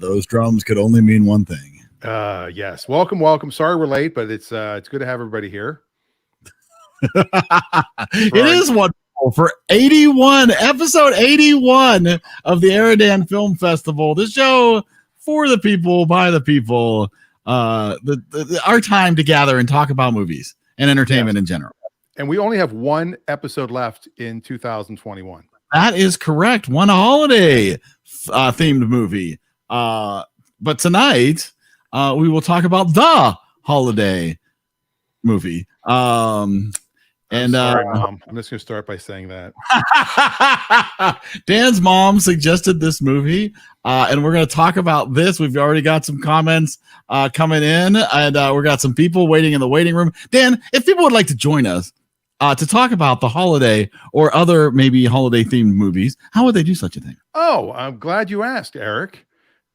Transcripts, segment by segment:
those drums could only mean one thing. Yes. Welcome. Sorry we're late, but it's good to have everybody here. It is wonderful for episode 81 of the EriDan Film Festival. The show for the people, by the people. Our time to gather and talk about movies and entertainment in general. And we only have one episode left in 2021. That is correct. One holiday themed movie. But tonight we will talk about the holiday movie. Sorry, Mom. I'm just going to start by saying that. Dan's mom suggested this movie, and we're going to talk about this. We've already got some comments coming in, and we've got some people waiting in the waiting room. Dan, if people would like to join us to talk about the holiday or other maybe holiday-themed movies, how would they do such a thing? Oh, I'm glad you asked, Eric.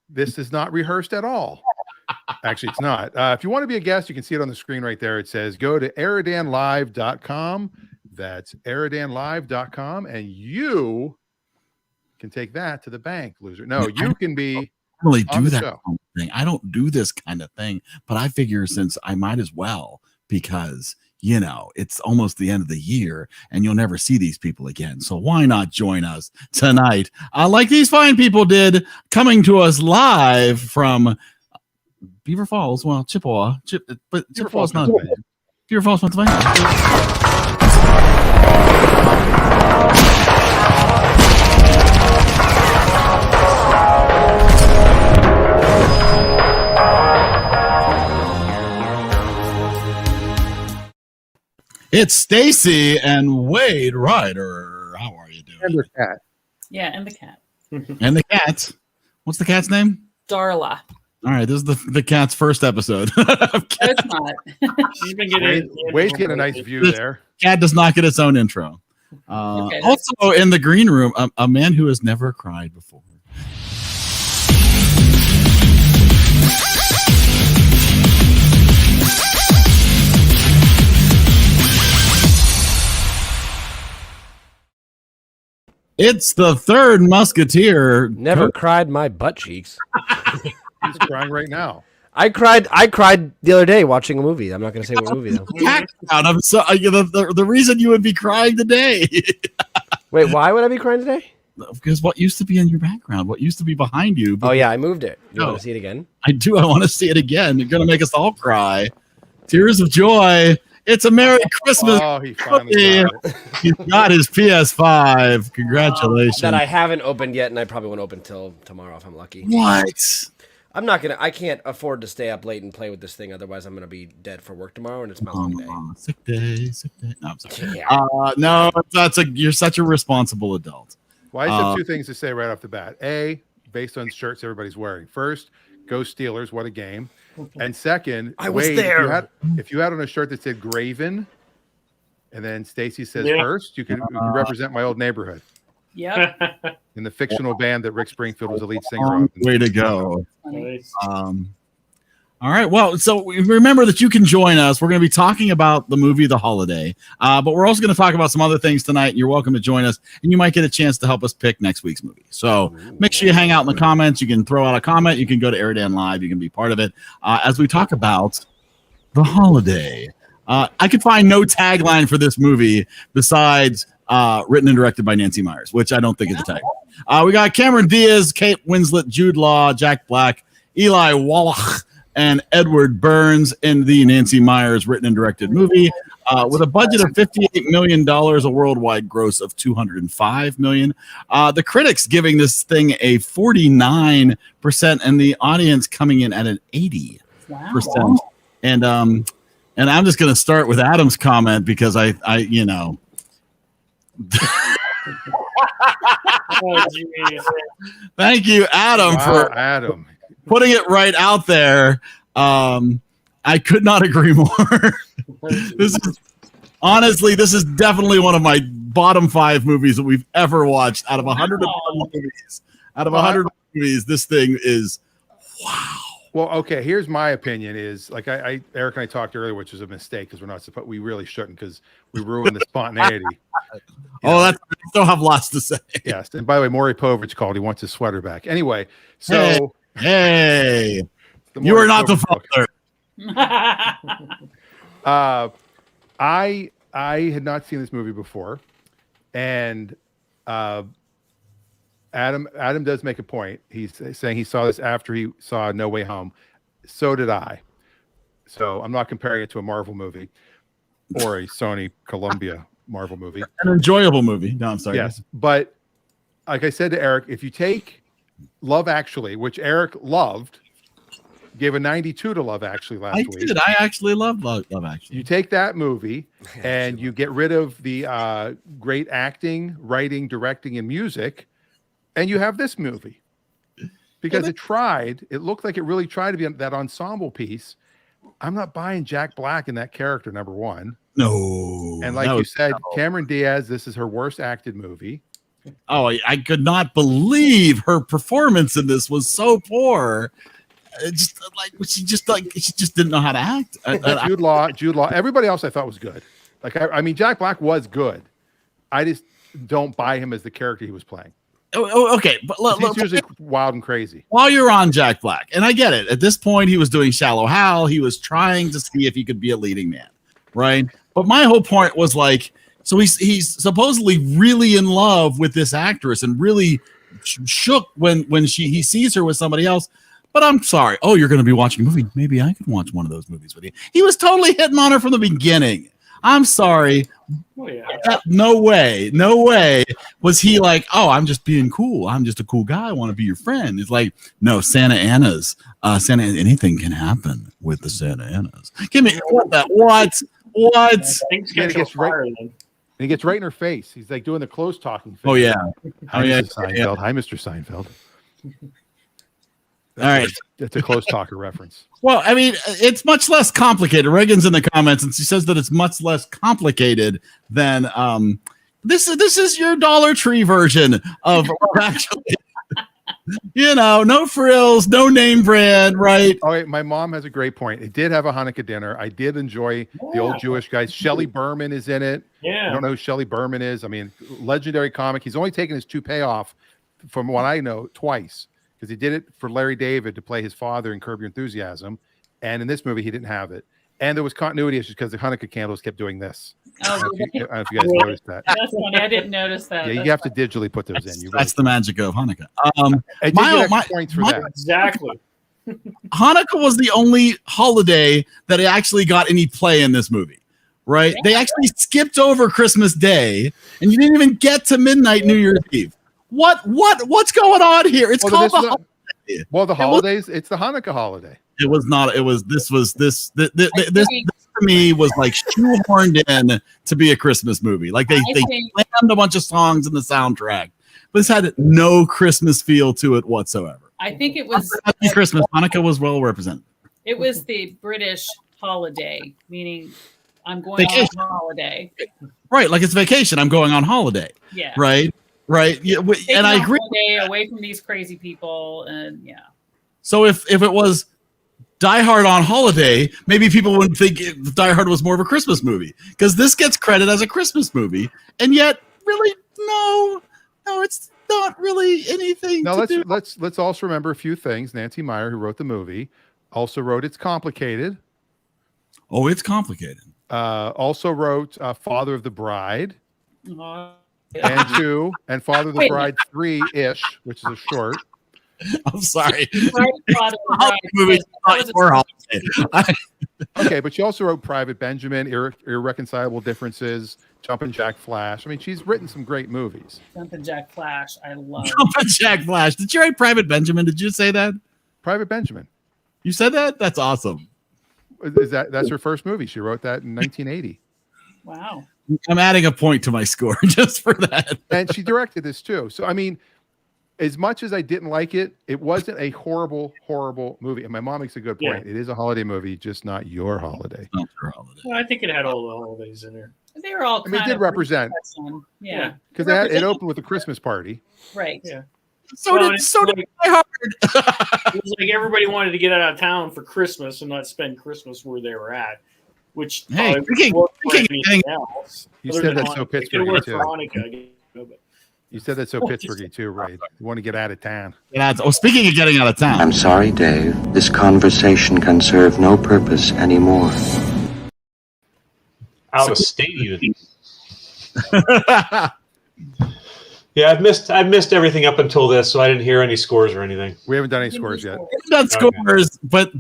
This is not rehearsed at all. Actually, it's not. If you want to be a guest, you can see it on the screen right there. It says go to EriDanLive.com. That's EriDanLive.com, and you can take that to the bank, loser. No, you can be really do that kind of thing. I don't do this kind of thing, but I figure since I might as well, because it's almost the end of the year and you'll never see these people again. So why not join us tonight? Like these fine people did, coming to us live from Beaver Falls. Well, Chippewa, but Beaver Falls not Beaver Falls, Pennsylvania. It's Stacy and Wade Ryder. How are you doing? And the cat. Yeah, and the cat. And the cat. What's the cat's name? Darla. All right, this is the cat's first episode. It's not. She's been getting Wade's getting a nice view there. Cat does not get its own intro. Okay, also in the green room, a man who has never cried before. It's the third Musketeer. Never cried my butt cheeks. He's crying right now. I cried the other day watching a movie. I'm not going to say what movie though. I'm so the reason you would be crying today. Wait, why would I be crying today? Because what used to be in your background, what used to be behind you. Oh yeah, I moved it. You want to see it again? I do. I want to see it again. You're going to make us all cry. Tears of joy. It's a Merry Christmas. Oh, he finally got it. He's got his PS5. Congratulations. That I haven't opened yet, and I probably won't open till tomorrow if I'm lucky. What? I can't afford to stay up late and play with this thing. Otherwise, I'm going to be dead for work tomorrow, and it's my long day. Sick day. No, I'm sorry. Yeah. No, you're such a responsible adult. Well, I just have two things to say right off the bat. A, based on shirts everybody's wearing. First, go Steelers. What a game. And second, I was there. If you had on a shirt that said Graven, and then Stacy says first, you can represent my old neighborhood. Yep. In the fictional band that Rick Springfield was the lead singer of. Way to go. Nice. All right. Well, so remember that you can join us. We're going to be talking about the movie The Holiday, but we're also going to talk about some other things tonight. You're welcome to join us, and you might get a chance to help us pick next week's movie. So make sure you hang out in the comments. You can throw out a comment. You can go to EriDan Live. You can be part of it as we talk about The Holiday. I could find no tagline for this movie besides written and directed by Nancy Meyers, which I don't think is a tagline. We got Cameron Diaz, Kate Winslet, Jude Law, Jack Black, Eli Wallach, and Edward Burns in the Nancy Meyers written and directed movie with a budget of $58 million, a worldwide gross of $205 million. The critics giving this thing a 49% and the audience coming in at an 80%. Wow. And I'm just going to start with Adam's comment because I Oh, geez. Thank you, Adam, for Adam putting it right out there. I could not agree more. This is definitely one of my bottom 5 movies that we've ever watched out of 100 movies. Out of 100 movies, this thing is wow. Well, okay. Here's my opinion: is like Eric and I talked earlier, which was a mistake because we really shouldn't because we ruined the spontaneity. I still have lots to say. Yes, and by the way, Maury Povich called. He wants his sweater back. Anyway, so Hey, The you are not the October book. father. I had not seen this movie before, and Adam does make a point. He's saying he saw this after he saw No Way Home. So did I. So I'm not comparing it to a Marvel movie or a Sony Columbia Marvel movie. An enjoyable movie. No, I'm sorry. Yes, but like I said to Eric, if you take Love Actually, which Eric loved, gave a 92 to Love Actually last week. I did. I actually love Love Actually. You take that movie and you get rid of the great acting, writing, directing, and music, and you have this movie. Because it looked like it really tried to be that ensemble piece. I'm not buying Jack Black in that character, number one. No. And like you said, Cameron Diaz, this is her worst acted movie. Oh, I could not believe her performance in this was so poor. She just didn't know how to act. Jude Law. Everybody else I thought was good. Like I mean, Jack Black was good. I just don't buy him as the character he was playing. Okay, but he's usually wild and crazy. While you're on Jack Black, and I get it. At this point, he was doing Shallow Hal. He was trying to see if he could be a leading man, right? But my whole point was like, so he's supposedly really in love with this actress and really shook when he sees her with somebody else. But I'm sorry. Oh, you're going to be watching a movie. Maybe I could watch one of those movies with you. He was totally hitting on her from the beginning. I'm sorry. Oh, yeah. No way was he like, oh, I'm just being cool. I'm just a cool guy. I want to be your friend. It's like, no, anything can happen with the Santa Anas. Give me what? Things He get gets fire right- then. And he gets right in her face. He's like doing the close talking. Oh yeah. Hi, Oh, yeah. Mrs. Seinfeld. Hi, Mr. Seinfeld. All right. That's a close talker reference. Well, I mean, it's much less complicated. Reagan's in the comments, and she says that it's much less complicated than this is your Dollar Tree version of actually. No frills, no name brand, right? Oh, wait, my mom has a great point. It did have a Hanukkah dinner. I did enjoy the old Jewish guys. Shelley Berman is in it. Yeah. I don't know who Shelley Berman is. I mean, legendary comic. He's only taken his toupee off, from what I know, twice. Because he did it for Larry David to play his father in Curb Your Enthusiasm. And in this movie, he didn't have it. And there was continuity issues because the Hanukkah candles kept doing this. I don't know if you guys noticed that. That's funny. I didn't notice that. Yeah, you have to digitally put those in. That's the magic of Hanukkah. I did get extra points for that. Exactly. Hanukkah was the only holiday that actually got any play in this movie, right? They actually skipped over Christmas Day, and you didn't even get to midnight New Year's Eve. What's going on here? It's called the holiday. Well, the holidays. It's the Hanukkah holiday. It was not. It was. This to me was like shoehorned in to be a Christmas movie. Like they slammed a bunch of songs in the soundtrack, but this had no Christmas feel to it whatsoever. I think it was Happy Christmas. Hanukkah was well represented. It was the British holiday, meaning I'm going Vacation. on holiday. Right, like it's vacation. I'm going on holiday. Yeah. Right. Yeah, Taking and I a agree. holiday away from these crazy people, and yeah. So if it was Die Hard on holiday, maybe people wouldn't think Die Hard was more of a Christmas movie, because this gets credit as a Christmas movie, and yet really no, it's not really anything. Now to let's also remember a few things. Nancy Meyer, who wrote the movie, also wrote It's Complicated. Oh, it's complicated. Also wrote Father of the Bride. Yeah. And 2, and Father of the Bride 3-ish, which is a short. I'm sorry. Okay, but she also wrote Private Benjamin, Irreconcilable Differences, Jumpin' Jack Flash. I mean, she's written some great movies. Jumpin' Jack Flash, I love. Jumpin' Jack Flash. Did you write Private Benjamin? Did you say that? Private Benjamin. You said that? That's awesome. That's her first movie. She wrote that in 1980. Wow. I'm adding a point to my score just for that. And she directed this too. So, I mean, as much as I didn't like it, it wasn't a horrible, horrible movie. And my mom makes a good point. Yeah. It is a holiday movie, just not your holiday. Not your holiday. Well, I think it had all the holidays in there. They were all. I mean, it did represent. Yeah. Because it opened with a Christmas party. Right. Yeah. So did Die Hard. It was like everybody wanted to get out of town for Christmas and not spend Christmas where they were at. Which hey, else. You said that so Pittsburgh too. Hanukkah, but You said that so Pittsburghy too, right? You want to get out of town. Speaking of getting out of town. I'm sorry, Dave. This conversation can serve no purpose anymore. Out of state, even. Yeah, I've missed everything up until this, so I didn't hear any scores or anything. We haven't done any scores yet. We haven't done scores, but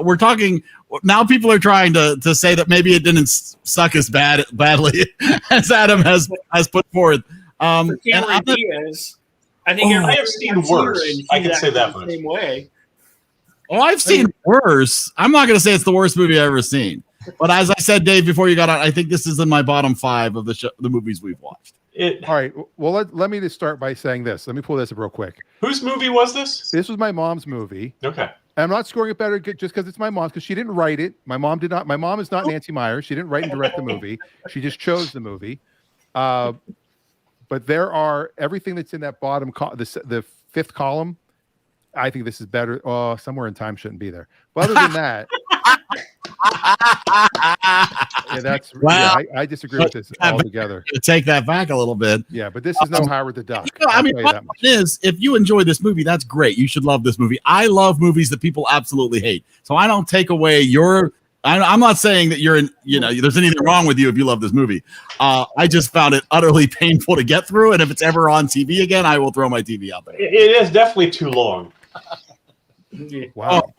we're talking now. People are trying to say that maybe it didn't suck as badly as Adam has put forth. For Cameron Diaz, I think I have seen worse. I can say that much. Same way. Oh, I've seen worse. I'm not going to say it's the worst movie I've ever seen, but as I said, Dave, before you got on, I think this is in my bottom 5 of the movies we've watched. All right. Well, let me just start by saying this. Let me pull this up real quick. Whose movie was this? This was my mom's movie. Okay. And I'm not scoring it better just because it's my mom's, because she didn't write it. My mom did not. My mom is not Nancy Myers. She didn't write and direct the movie. She just chose the movie. But there are everything that's in that bottom, the 5th column. I think this is better. Oh, Somewhere in Time shouldn't be there. But other than that, I disagree with this altogether. Take that back a little bit. Yeah, but this is no Howard the Duck. I mean, what it is, if you enjoy this movie, that's great. You should love this movie. I love movies that people absolutely hate. So I don't take away your. I'm not saying that you're there's anything wrong with you if you love this movie. I just found it utterly painful to get through, and if it's ever on TV again, I will throw my TV out there. It is definitely too long. Wow. Oh,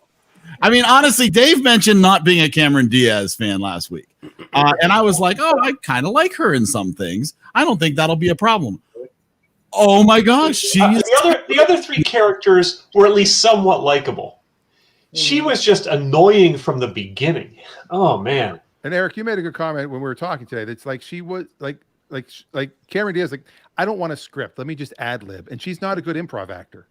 I mean, honestly, Dave mentioned not being a Cameron Diaz fan last week, and I was like, "Oh, I kind of like her in some things. I don't think that'll be a problem." Oh my gosh, the other 3 characters were at least somewhat likable. She was just annoying from the beginning. Oh man! And Eric, you made a good comment when we were talking today. That's like she was like Cameron Diaz. Like, I don't want a script. Let me just ad lib. And she's not a good improv actor,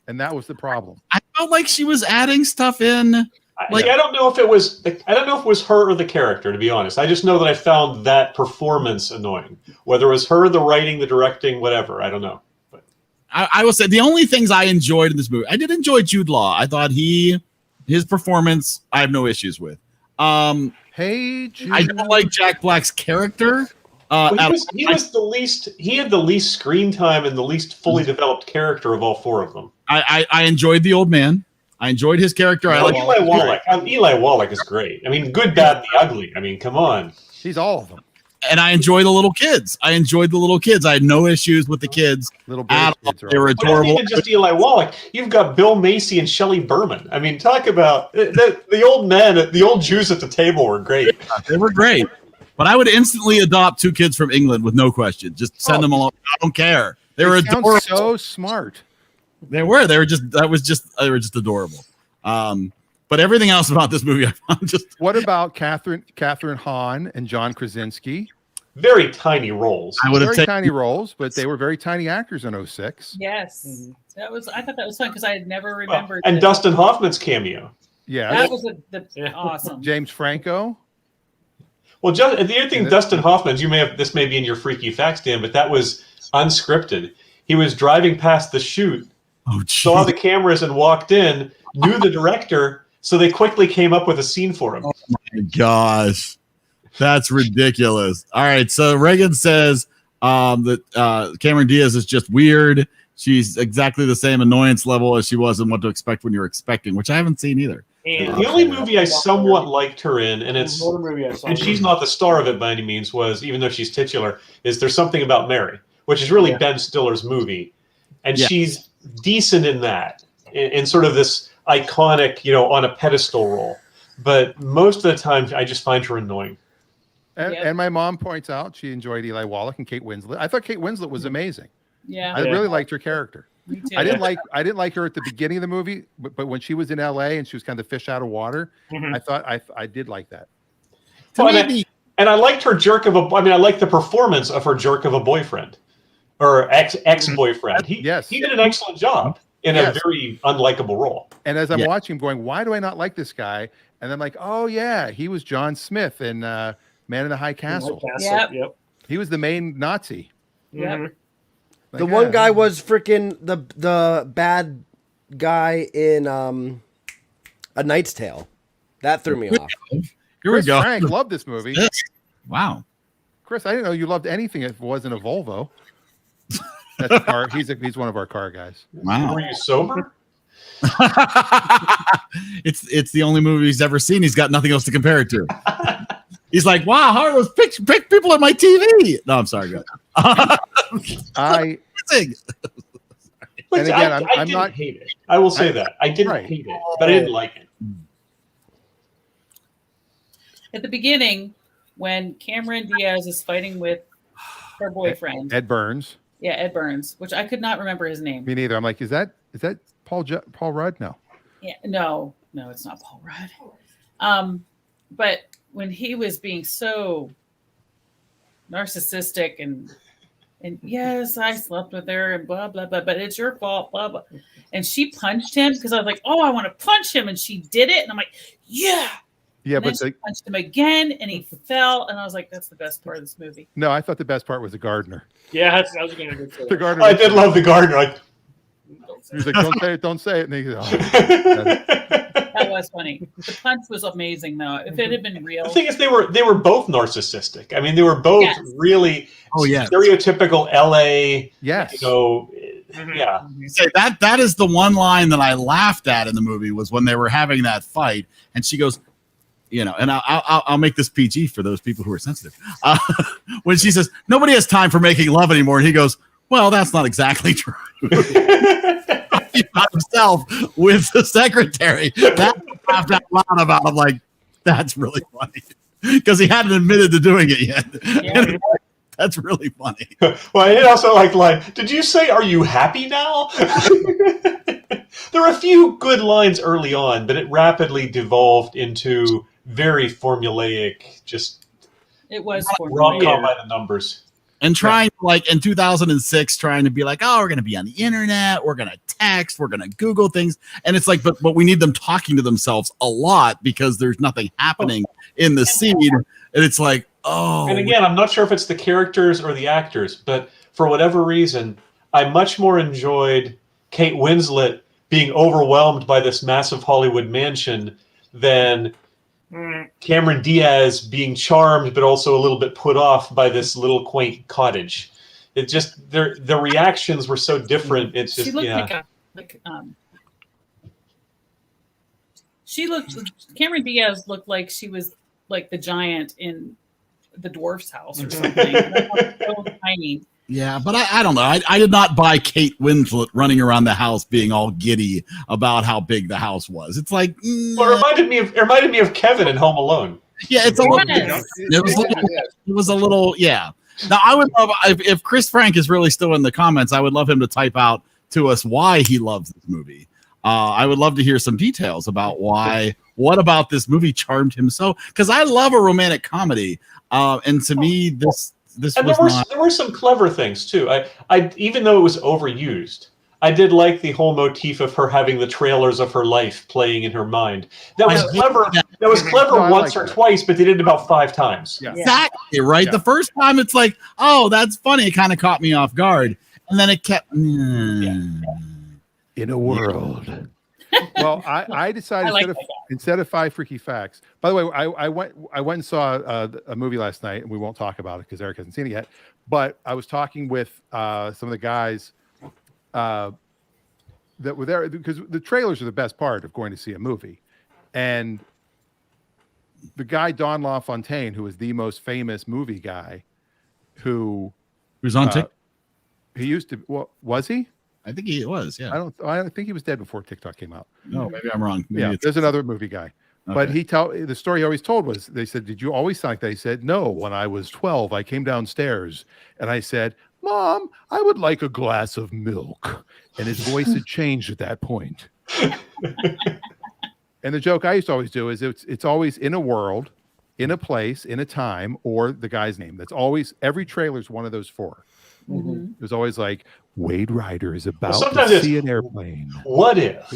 and that was the problem. I felt like she was adding stuff in. I don't know if it was her or the character. To be honest, I just know that I found that performance annoying. Whether it was her, the writing, the directing, whatever, I don't know. I will say the only things I enjoyed in this movie, I did enjoy Jude Law. I thought his performance, I have no issues with. Hey, Jude. I don't like Jack Black's character. He had the least screen time and the least fully developed character of all 4 of them. I enjoyed the old man. I enjoyed his character. Eli Wallach. Eli Wallach is great. I mean, good, bad, and the ugly. I mean, come on. He's all of them. And I enjoy the little kids. I had no issues with the kids. Little kids they were But adorable. not even just Eli Wallach. You've got Bill Macy and Shelley Berman. I mean, talk about the old men, the old Jews at the table were great. They were great. But I would instantly adopt 2 kids from England with no question. Just send them along. I don't care. They were adorable. So smart. They were just adorable. But everything else about this movie, I found just. What about Catherine Hahn and John Krasinski? Very tiny roles. Tiny roles, but they were very tiny actors in 06. Yes, I thought that was fun because I had never remembered. And Dustin Hoffman's cameo. Yeah, that was awesome. James Franco. Well, the other thing, Dustin Hoffman's, this may be in your freaky facts, Dan, but that was unscripted. He was driving past the shoot, saw the cameras and walked in, knew the director, so they quickly came up with a scene for him. Oh my gosh. That's ridiculous. All right. So Reagan says that Cameron Diaz is just weird. She's exactly the same annoyance level as she was in What to Expect When You're Expecting, which I haven't seen either. And the only movie I somewhat liked her in, and she's not the star of it by any means, was, even though she's titular, is There's Something About Mary, which is really Ben Stiller's movie. And she's decent in that, in sort of this iconic, on a pedestal role. But most of the time, I just find her annoying. And my mom points out she enjoyed Eli Wallach and Kate Winslet. I thought Kate Winslet was amazing. Yeah, I really liked her character. Me too. I didn't like her at the beginning of the movie, but when she was in LA and she was kind of fish out of water, I thought I did like that. And I liked her I liked the performance of her jerk of a boyfriend or ex-boyfriend. He did an excellent job in a very unlikable role. And as I'm watching him going, why do I not like this guy? And I'm like, oh yeah, he was John Smith in Man in the High Castle. Yep. He was the main Nazi. Yep. Like, the one guy was freaking the bad guy in A Knight's Tale. That threw me off. Here we go. Frank loved this movie. Yes. Wow. Chris, I didn't know you loved anything if it wasn't a Volvo. That's a car. He's one of our car guys. Wow. Were you sober? It's the only movie he's ever seen. He's got nothing else to compare it to. He's like, wow, how are those pick people at my TV? No, I'm sorry, guys. And again, I'm didn't not hate it. I will say that I didn't hate it, but I didn't like it. At the beginning, when Cameron Diaz is fighting with her boyfriend, Ed Burns. Yeah, Ed Burns, which I could not remember his name. Me neither. I'm like, is that Paul Rudd? No. Yeah, no, it's not Paul Rudd. But when he was being so narcissistic and yes, I slept with her and blah blah blah, but it's your fault, blah blah. And she punched him because I was like, oh, I want to punch him, and she did it, and I'm like, yeah. Yeah, and but she punched him again, and he fell, and I was like, that's the best part of this movie. No, I thought the best part was the gardener. Yeah, I was going to go for The gardener. I did love the gardener. Like, he was like, don't say it. And he goes, oh. That was funny. The punch was amazing, though. If it had been real, the thing is, they were both narcissistic. I mean, they were both really stereotypical LA. Yes. Yeah. Say that is the one line that I laughed at in the movie was when they were having that fight, and she goes, and I'll make this PG for those people who are sensitive. When she says nobody has time for making love anymore, and he goes, well, that's not exactly true. About himself with the secretary. That I laughed out loud about. I'm like, that's really funny because he hadn't admitted to doing it yet. Yeah. That's really funny. Well, I also like the line. Did you say, "Are you happy now?" There are a few good lines early on, but it rapidly devolved into very formulaic. Just it was rom-com by the numbers. And trying like in 2006, trying to be like, oh, we're going to be on the internet, we're going to text, we're going to Google things, and it's like, but we need them talking to themselves a lot because there's nothing happening in the scene, and it's like, oh. And again, I'm not sure if it's the characters or the actors, but for whatever reason, I much more enjoyed Kate Winslet being overwhelmed by this massive Hollywood mansion than Cameron Diaz being charmed, but also a little bit put off by this little quaint cottage. It just the reactions were so different. It's just Cameron Diaz looked like she was like the giant in the dwarf's house or something. So tiny. Yeah, but I don't know. I did not buy Kate Winslet running around the house being all giddy about how big the house was. It's like, well, it reminded me of Kevin in Home Alone. Yeah, it was a little. Yeah. Now I would love if Chris Frank is really still in the comments. I would love him to type out to us why he loves this movie. I would love to hear some details about why. What about this movie charmed him so? Because I love a romantic comedy, and to me this. And there were some clever things too. I even though it was overused, I did like the whole motif of her having the trailers of her life playing in her mind. That was clever. That was clever once or twice, but they did it about 5 times. Yeah. Exactly right. Yeah. The first time it's like, oh, that's funny. It kind of caught me off guard, and then it kept in a world. Well, I decided instead of 5 freaky facts. By the way, I went and saw a movie last night, and we won't talk about it because Eric hasn't seen it yet. But I was talking with some of the guys that were there because the trailers are the best part of going to see a movie. And the guy Don LaFontaine, who is the most famous movie guy, who's on TikTok. He used to. Well, was he? I think he was, yeah. I don't think he was dead before TikTok came out. No, maybe I'm wrong. Maybe there's another movie guy. Okay. But the story he always told was, they said, did you always sound like that? He said, no, when I was 12, I came downstairs and I said, Mom, I would like a glass of milk. And his voice had changed at that point. And the joke I used to always do is it's always in a world, in a place, in a time, or the guy's name. That's always, every trailer is one of those 4. Mm-hmm. It was always like, Wade Rider is about to see an airplane. What if?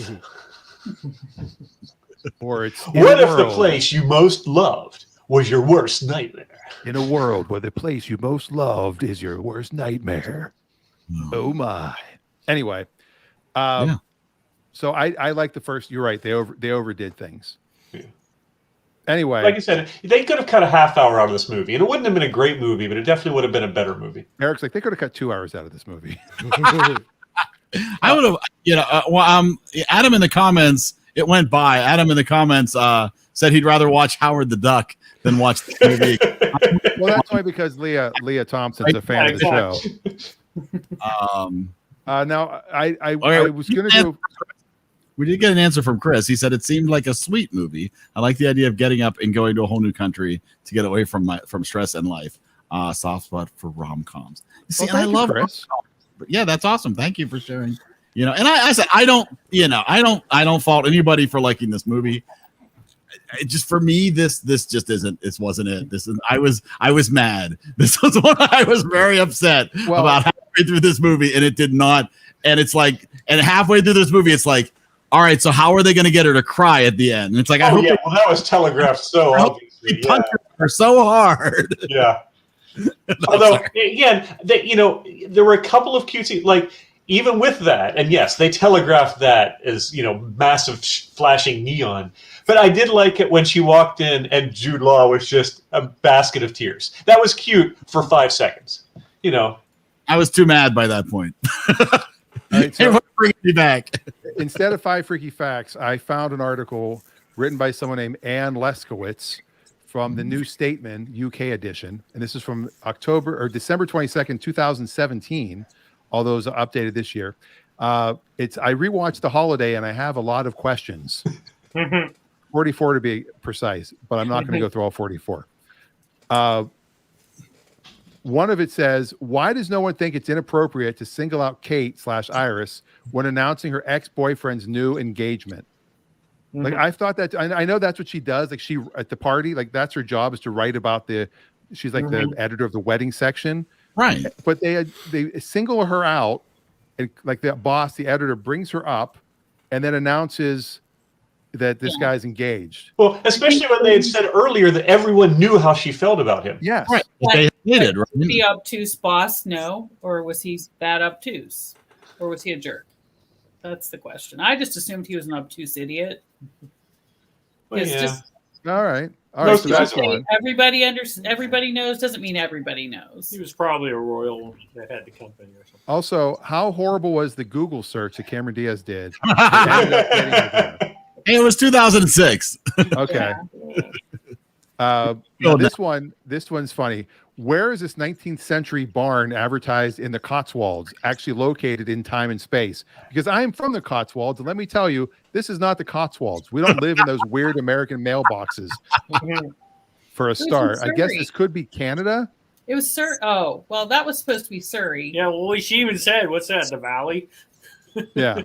Or it's what if the place you most loved was your worst nightmare? In a world where the place you most loved is your worst nightmare. Oh my. Anyway, so I like the first. You're right. They overdid things. Yeah. Anyway, like I said, they could have cut a half hour out of this movie, and it wouldn't have been a great movie, but it definitely would have been a better movie. Eric's like, they could have cut 2 hours out of this movie. I would have, Adam in the comments, it went by. Adam in the comments said he'd rather watch Howard the Duck than watch the movie. Well, that's only because Leah Thompson's a fan of the show. Now, I was going to do. We did get an answer from Chris. He said it seemed like a sweet movie. I like the idea of getting up and going to a whole new country to get away from stress and life. Soft spot for rom-coms. You see, Well, I love Chris. But yeah, that's awesome. Thank you for sharing. And I said I don't fault anybody for liking this movie. It just for me, this just isn't. This wasn't it. I was mad. This was one I was very upset about halfway through this movie, and it did not. And it's like, and halfway through this movie, it's like, all right, so how are they going to get her to cry at the end? And it's like, well, that was telegraphed so obviously. He punched her so hard. Yeah. Although, again, there were a couple of cutesy, like, even with that, and yes, they telegraphed that as, massive flashing neon. But I did like it when she walked in and Jude Law was just a basket of tears. That was cute for 5 seconds. I was too mad by that point. All right, so bring me back. Instead of 5 freaky facts, I found an article written by someone named Anne Leskowitz from the New Statesman UK edition, and this is from December 22nd, 2017. All those are updated this year. I rewatched The Holiday, and I have a lot of questions. 44 to be precise, but I'm not going to go through all 44. One of it says, why does no one think it's inappropriate to single out Kate/Iris when announcing her ex-boyfriend's new engagement? Like, I thought that, I know that's what she does. Like, she at the party, like, that's her job, is to write about she's like the editor of the wedding section. Right. But they single her out, and like the boss, the editor, brings her up and then announces that this guy's engaged. Well, especially when they had said earlier that everyone knew how she felt about him. Yes. Right. They hated, right? Was the obtuse boss? No. Or was he bad obtuse? Or was he a jerk? That's the question. I just assumed he was an obtuse idiot. Well, yeah. All right. Most So that's guys one. Everybody knows doesn't mean everybody knows. He was probably a royal that had the company or something. Also, how horrible was the Google search that Cameron Diaz did? It ended up getting her. It was 2006. Okay. Now this one's funny. Where is this 19th century barn advertised in the Cotswolds actually located in time and space? Because I am from the Cotswolds, and let me tell you, this is not the Cotswolds. We don't live in those weird American mailboxes. For a start, I guess this could be Canada. It was Surrey. Oh, well, that was supposed to be Surrey. Yeah, well, she even said, "What's that? The Valley?" Yeah.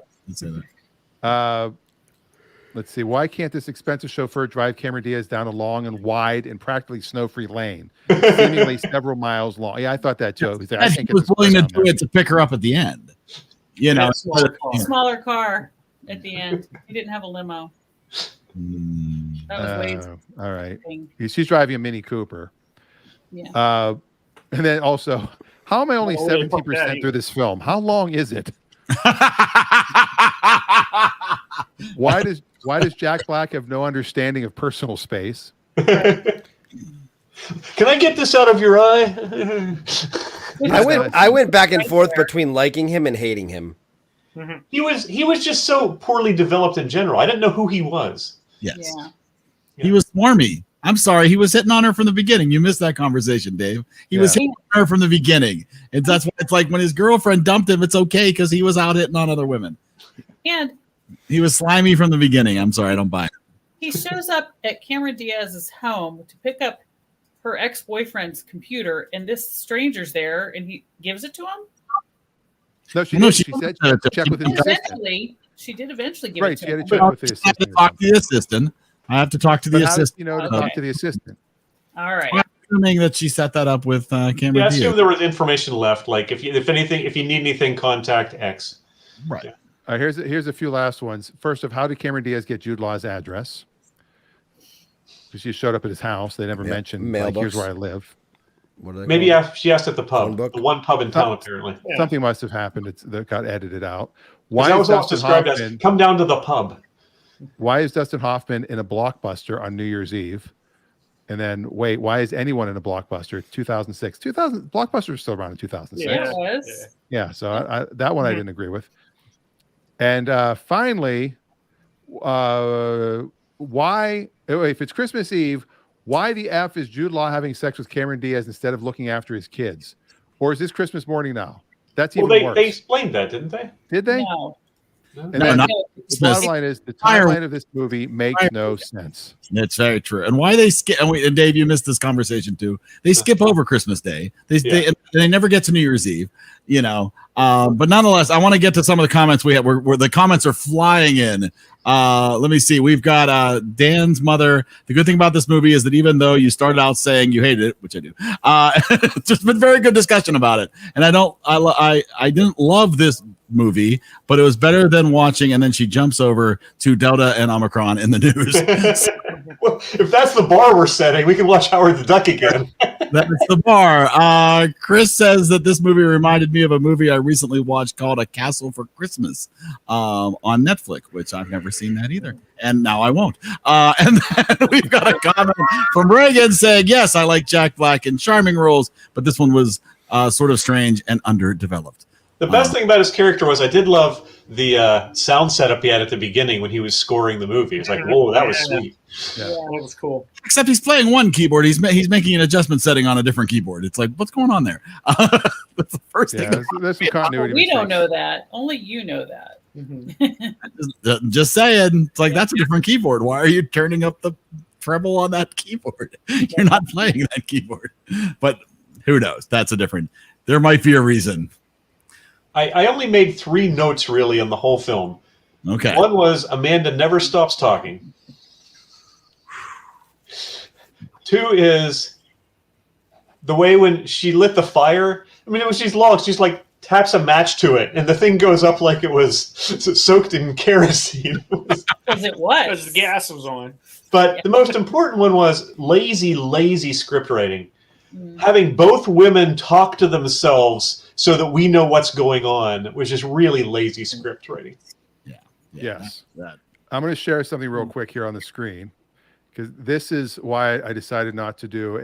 Let's see. Why can't this expensive chauffeur drive Cameron Diaz down a long and wide and practically snow-free lane, seemingly several miles long? Yeah, I thought that too. He was willing to do it to pick her up at the end. Smaller car at the end. He didn't have a limo. That was way all right. She's driving a Mini Cooper. Yeah. And then also, how am I only 17% through this film? How long is it? Why does Jack Black have no understanding of personal space? Can I get this out of your eye? I went back and forth between liking him and hating him. He was just so poorly developed in general. I didn't know who he was. Yes. Yeah. He was swarmy. I'm sorry. He was hitting on her from the beginning. You missed that conversation, Dave. He was hitting on her from the beginning. And that's why it's like when his girlfriend dumped him, it's okay because he was out hitting on other women. And he was slimy from the beginning. I'm sorry. I don't buy it. He shows up at Cameron Diaz's home to pick up her ex-boyfriend's computer, and this stranger's there, and he gives it to him? No, she said check with his assistant. She did eventually give it to him. She had to check with the assistant. I have to talk to the assistant. I have to talk to the assistant. To talk to the assistant. All right. I'm assuming that she set that up with Cameron Diaz. I assume there was information left. Like if you need anything, contact X. Right. Yeah. All right, here's a few last ones. First of, how did Cameron Diaz get Jude Law's address? Because she showed up at his house. They never mentioned, like, here's where I live. Maybe she asked at the pub. The one pub in town, apparently. Yeah. Something must have happened. That got edited out. Why that was also described as come down to the pub. Why is Dustin Hoffman in a blockbuster on New Year's Eve? And then wait, why is anyone in a blockbuster? 2006. Blockbuster was still around in 2006. Yeah, it was. Yeah, so that one I didn't agree with. And finally, why? If it's Christmas Eve, why the F is Jude Law having sex with Cameron Diaz instead of looking after his kids? Or is this Christmas morning now? That's even worse. They explained that, didn't they? Did they? No. And No, then not the bottom line is the timeline of this movie makes no sense. It's very true. And why they skip? And Dave, you missed this conversation too. They skip over Christmas Day. They never get to New Year's Eve. You know, but nonetheless, I want to get to some of the comments we have. Where the comments are flying in. Let me see. We've got Dan's mother. The good thing about this movie is that even though you started out saying you hated it, which I do, just been very good discussion about it. And I didn't love this movie, but it was better than watching. And then she jumps over to Delta and Omicron in the news. Well, if that's the bar we're setting, we can watch Howard the Duck again. That's the bar. Chris says that this movie reminded me of a movie I recently watched called A Castle for Christmas on Netflix, which I've never seen that either. And now I won't. And then we've got a comment from Reagan saying, yes, I like Jack Black in charming roles, but this one was sort of strange and underdeveloped. The best thing about his character was I did love the sound setup he had at the beginning when he was scoring the movie. It's like, whoa, that was sweet. Yeah, that was cool. Except he's playing one keyboard. He's making an adjustment setting on a different keyboard. It's like, what's going on there? That's the first thing. There's some continuity. We don't know that. Only you know that. Mm-hmm. Just saying. It's like, that's a different keyboard. Why are you turning up the treble on that keyboard? You're not playing that keyboard. But who knows? That's a different. There might be a reason. I only made 3 notes really in the whole film. Okay. One was Amanda never stops talking. 2 is the way when she lit the fire. I mean, she's long. She's like taps a match to it, and the thing goes up like it was soaked in kerosene. Because it was. Because the gas was on. But the most important one was lazy script writing. Having both women talk to themselves so that we know what's going on, which is really lazy script writing. Yes. I'm going to share something real quick here on the screen, because this is why I decided not to do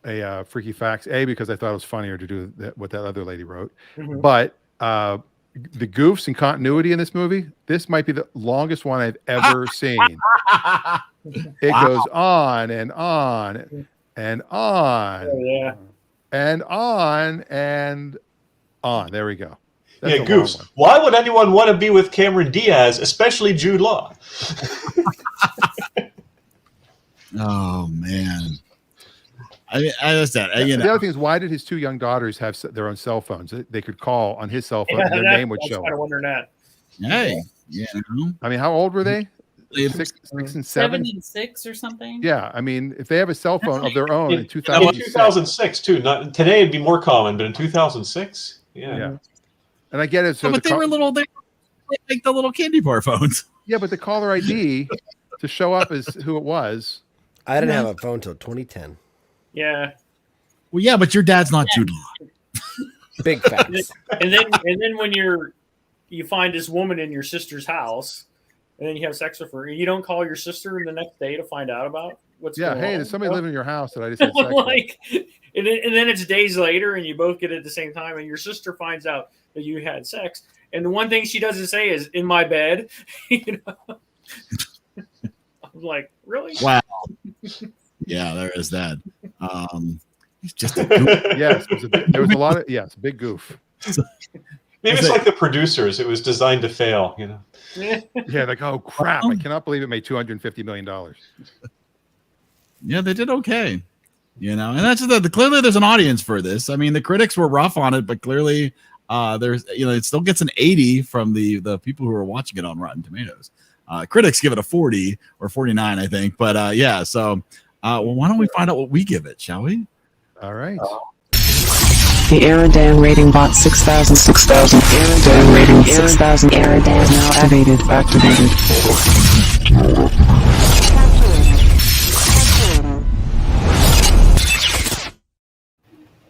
a Freaky Facts. Because I thought it was funnier to do what that other lady wrote. Mm-hmm. But the goofs and continuity in this movie, this might be the longest one I've ever seen. It goes on and on and on. Oh, yeah. And on and on. There we go. That's yeah, goofs. Why would anyone want to be with Cameron Diaz, especially Jude Law? Oh, man. I understand. The other thing is, why did his 2 young daughters have their own cell phones? They could call on his cell phone and their name would show up. I was wondering that. Hey. Yeah. I mean, how old were they? 6 and 7? 7 and 6 or something. Yeah, I mean, if they have a cell phone of their own in 2006 too. Not today, it'd be more common, but in 2006, yeah. And I get it. So but they were little. They were like the little candy bar phones. Yeah, but the caller ID to show up as who it was. I didn't have a phone till 2010. Yeah. Well, yeah, but your dad's not Jude Law. Big facts. And then when you find this woman in your sister's house. And then you have sex with her. You don't call your sister the next day to find out about what's going on. Hey, there's somebody living in your house that I just had sex with. And then it's days later, and you both get it at the same time, and your sister finds out that you had sex. And the one thing she doesn't say is "in my bed." You know, I'm like, really? Wow. Yeah, there is that. He's just a goof. Yes, there was a lot of it's a big goof. Maybe it's like the producers. It was designed to fail, you know. Yeah, like, oh crap! I cannot believe it made $250 million. Yeah, they did okay, you know, and that's clearly there's an audience for this. I mean, the critics were rough on it, but clearly there's it still gets an 80 from the people who are watching it on Rotten Tomatoes. Critics give it a 40 or 49, I think, but yeah. So, well, why don't we find out what we give it, shall we? All right. The EriDan rating bot 6,000. EriDan rating 6,000. EriDan now activated.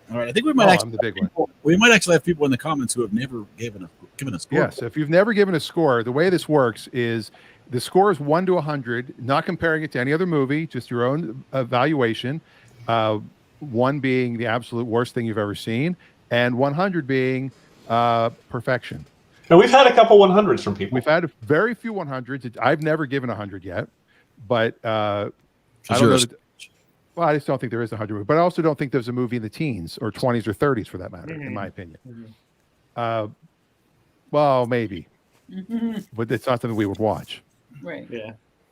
All right, I think we might I'm the big one. we might actually have people in the comments who have never given a score. Yeah, so if you've never given a score, the way this works is the score is 1 to 100, not comparing it to any other movie, just your own evaluation. 1 being the absolute worst thing you've ever seen, and 100 being perfection. And we've had a couple 100s from people. We've had very few 100s. I've never given 100 yet, but I don't know. Well, I just don't think there is 100, but I also don't think there's a movie in the teens or 20s or 30s for that matter, in my opinion. Well, maybe, but it's not something we would watch. Right. Yeah.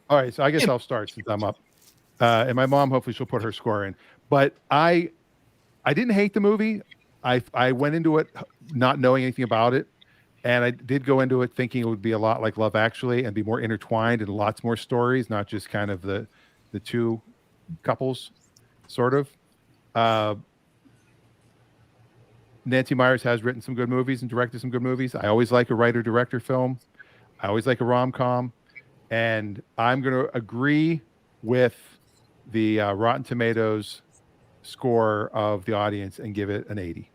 All right, so I guess I'll start since I'm up, and my mom hopefully she'll put her score in. But I didn't hate the movie. I went into it not knowing anything about it, and I did go into it thinking it would be a lot like Love Actually and be more intertwined and lots more stories, not just kind of the two couples, sort of. Nancy Meyers has written some good movies and directed some good movies. I always like a writer-director film. I always like a rom-com. And I'm going to agree with the Rotten Tomatoes score of the audience and give it an 80.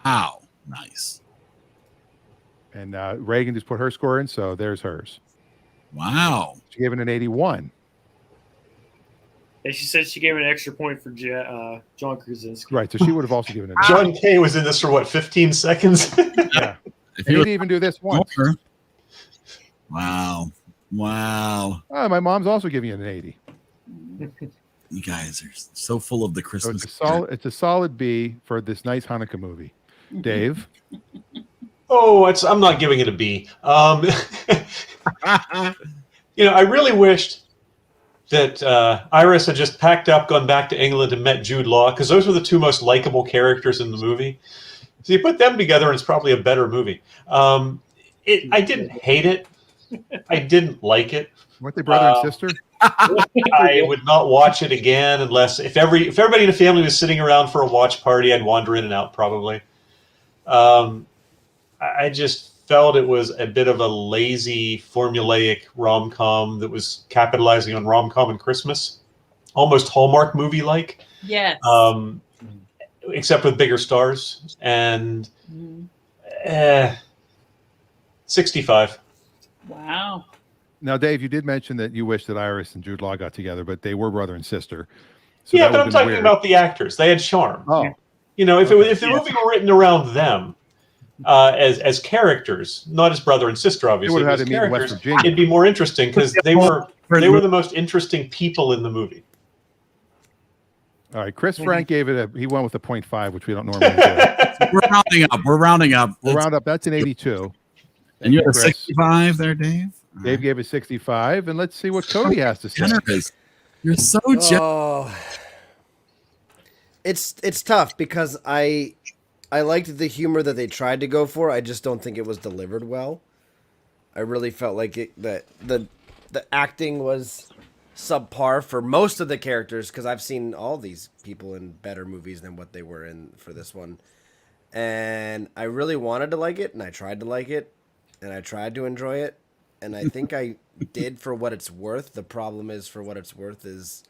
Wow. Nice. And Reagan just put her score in, so there's hers. Wow. She gave it an 81. And she said she gave an extra point for John Krasinski. Right, so she would have also given it. John Kay was in this for what, 15 seconds? Yeah. He didn't even do this once. Wow. Wow. My mom's also giving it an 80. You guys are so full of the Christmas. So it's a solid B for this nice Hanukkah movie. Dave? I'm not giving it a B. I really wished that Iris had just packed up, gone back to England, and met Jude Law, because those were the two most likable characters in the movie. So you put them together, and it's probably a better movie. I didn't hate it. I didn't like it. Weren't they brother and sister? I would not watch it again unless if everybody in the family was sitting around for a watch party, I'd wander in and out probably. I just felt it was a bit of a lazy, formulaic rom-com that was capitalizing on rom-com and Christmas, almost Hallmark movie-like. Yes. Except with bigger stars. And 65. Wow. Now, Dave, you did mention that you wish that Iris and Jude Law got together, but they were brother and sister. So yeah, but I'm talking about the actors. They had charm. Oh. If the movie were written around them as characters, not as brother and sister, obviously, would have had to meet in West Virginia. it'd be more interesting because they were the most interesting people in the movie. All right, Chris Frank gave it he went with a 0.5, which we don't normally do. We're rounding up. We'll round up. That's an 82. And you had a 65 there, Dave? Dave gave it 65, and let's see what Cody has to say. Generous. You're so generous. Oh, it's tough because I liked the humor that they tried to go for. I just don't think it was delivered well. I really felt like that the acting was subpar for most of the characters, because I've seen all these people in better movies than what they were in for this one. And I really wanted to like it, and I tried to like it, and I tried to enjoy it, and I think I did for what it's worth. The problem is, for what it's worth is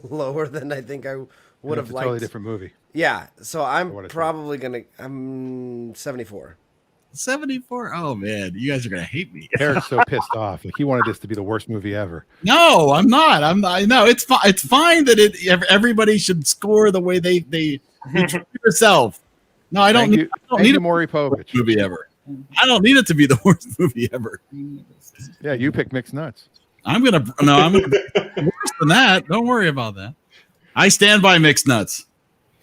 lower than I think I would have liked. It's a totally different movie. Yeah, so I'm probably I'm 74. 74? Oh man, you guys are gonna hate me. Eric's so pissed off. Like he wanted this to be the worst movie ever. No, I'm not. No, it's fine. It's fine that everybody should score the way they treat yourself. No, I don't need a Maury Povich movie ever. I don't need it to be the worst movie ever. Yeah, you pick Mixed Nuts. I'm gonna worse than that. Don't worry about that. I stand by Mixed Nuts.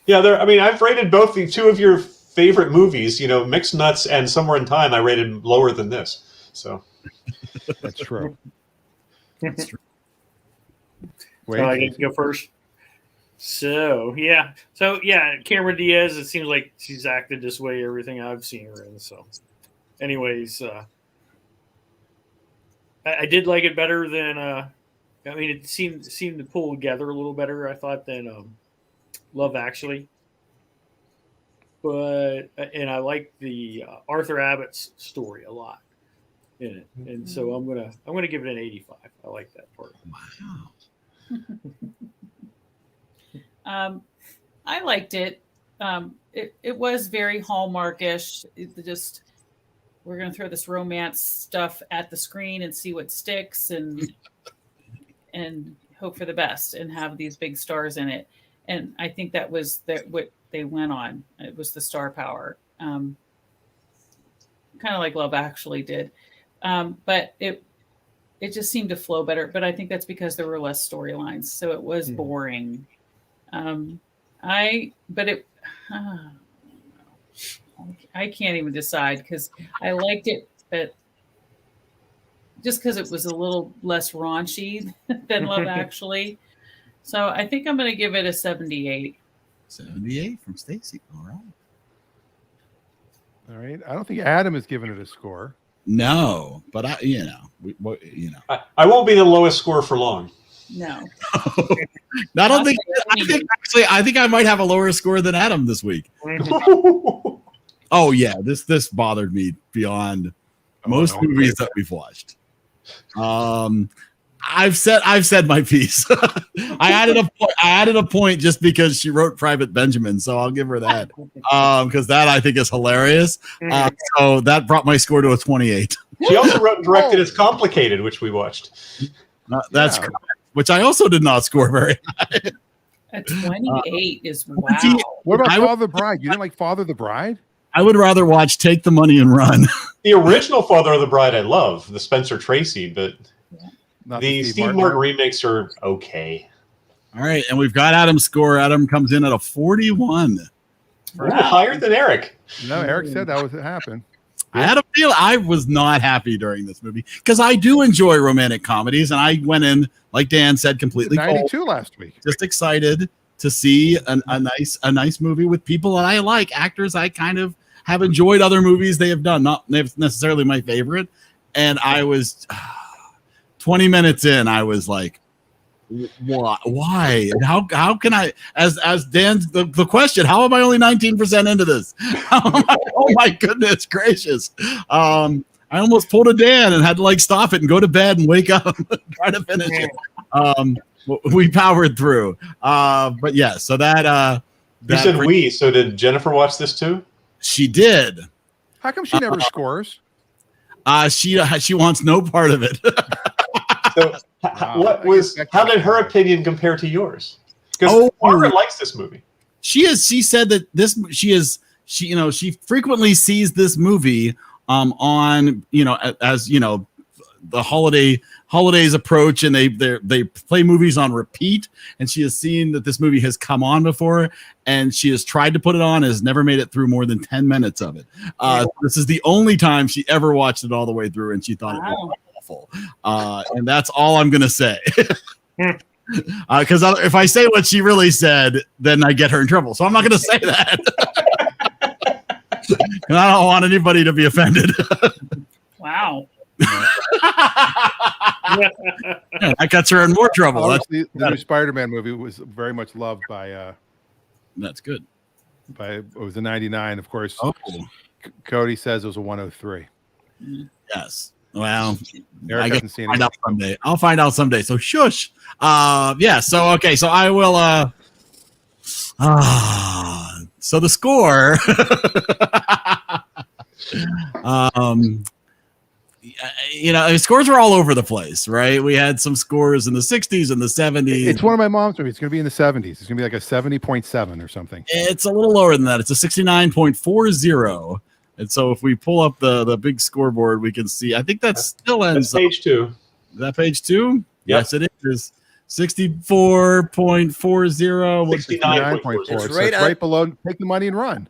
Yeah, I've rated both the two of your favorite movies, Mixed Nuts and Somewhere in Time. I rated lower than this. So that's true. That's true. Wait, so I get to go first. So Cameron Diaz. It seems like she's acted this way everything I've seen her in. So, anyways, I did like it better than. It seemed to pull together a little better, I thought, than Love Actually. But I like the Arthur Abbott's story a lot in it, and so I'm gonna give it an 85. I like that part. Wow. I liked it. it was very Hallmarkish. We're going to throw this romance stuff at the screen and see what sticks and hope for the best and have these big stars in it. And I think that was what they went on. It was the star power, kind of like Love Actually did. But it just seemed to flow better. But I think that's because there were less storylines, so it was boring. I can't even decide because I liked it, but just because it was a little less raunchy than Love Actually. So I think I'm going to give it a 78. 78 from Stacy. All right. All right. I don't think Adam has given it a score. No, but I won't be the lowest score for long. No. I don't think. I think I might have a lower score than Adam this week. Oh yeah, this bothered me beyond most movies that we've watched. I've said my piece. I added a point just because she wrote Private Benjamin, so I'll give her that because that I think is hilarious. So that brought my score to a 28. She also wrote and directed It's Complicated, which we watched. That's correct. Which I also did not score very high. A 28 is wow. What about Father the Bride? You didn't like Father the Bride? I would rather watch Take the Money and Run. The original Father of the Bride I love, the Spencer Tracy, but the Steve Martin remakes are okay. All right, and we've got Adam's score. Adam comes in at a 41. Wow. Higher than Eric. No, Eric said that was what happened. I had a feel I was not happy during this movie because I do enjoy romantic comedies, and I went in, like Dan said, completely 92 cold, last week. just excited to see a nice movie with people that I like, actors I kind of have enjoyed other movies they have done, not necessarily my favorite. And I was 20 minutes in, I was like, why? And how can I, as Dan's the question, how am I only 19% into this? Oh my goodness gracious. I almost pulled a Dan and had to like stop it and go to bed and wake up and try to finish it. We powered through. But yeah, so that you said we, so did Jennifer watch this too? She did. How come she never scores? She wants no part of it. So how did her opinion compare to yours? Because Margaret likes this movie. She said that she frequently sees this movie on as the holidays approach, and they play movies on repeat, and she has seen that this movie has come on before, and she has tried to put it on, has never made it through more than 10 minutes of it. This is the only time she ever watched it all the way through, and she thought it was awful. And that's all I'm gonna say. Because if I say what she really said, then I get her in trouble. So I'm not gonna say that. And I don't want anybody to be offended. Wow. That gets her in more trouble. The new Spider-Man movie was very much loved by that's good. It was a 99, of course. Oh. Cody says it was a 103. Yes. Well, Eric hasn't seen it. Someday. I'll find out someday. So shush. Yeah. So okay. So I will. So the score. Scores are all over the place, right? We had some scores in the 60s and the 70s. It's one of my mom's movies. It's going to be in the 70s. It's going to be like a 70.7 or something. It's a little lower than that. It's a 69.40. And so if we pull up the big scoreboard, we can see, I think that still ends. That's page 2. Is that page 2? Yes, it is. 64.40. 69.40. It's right below Take the Money and Run.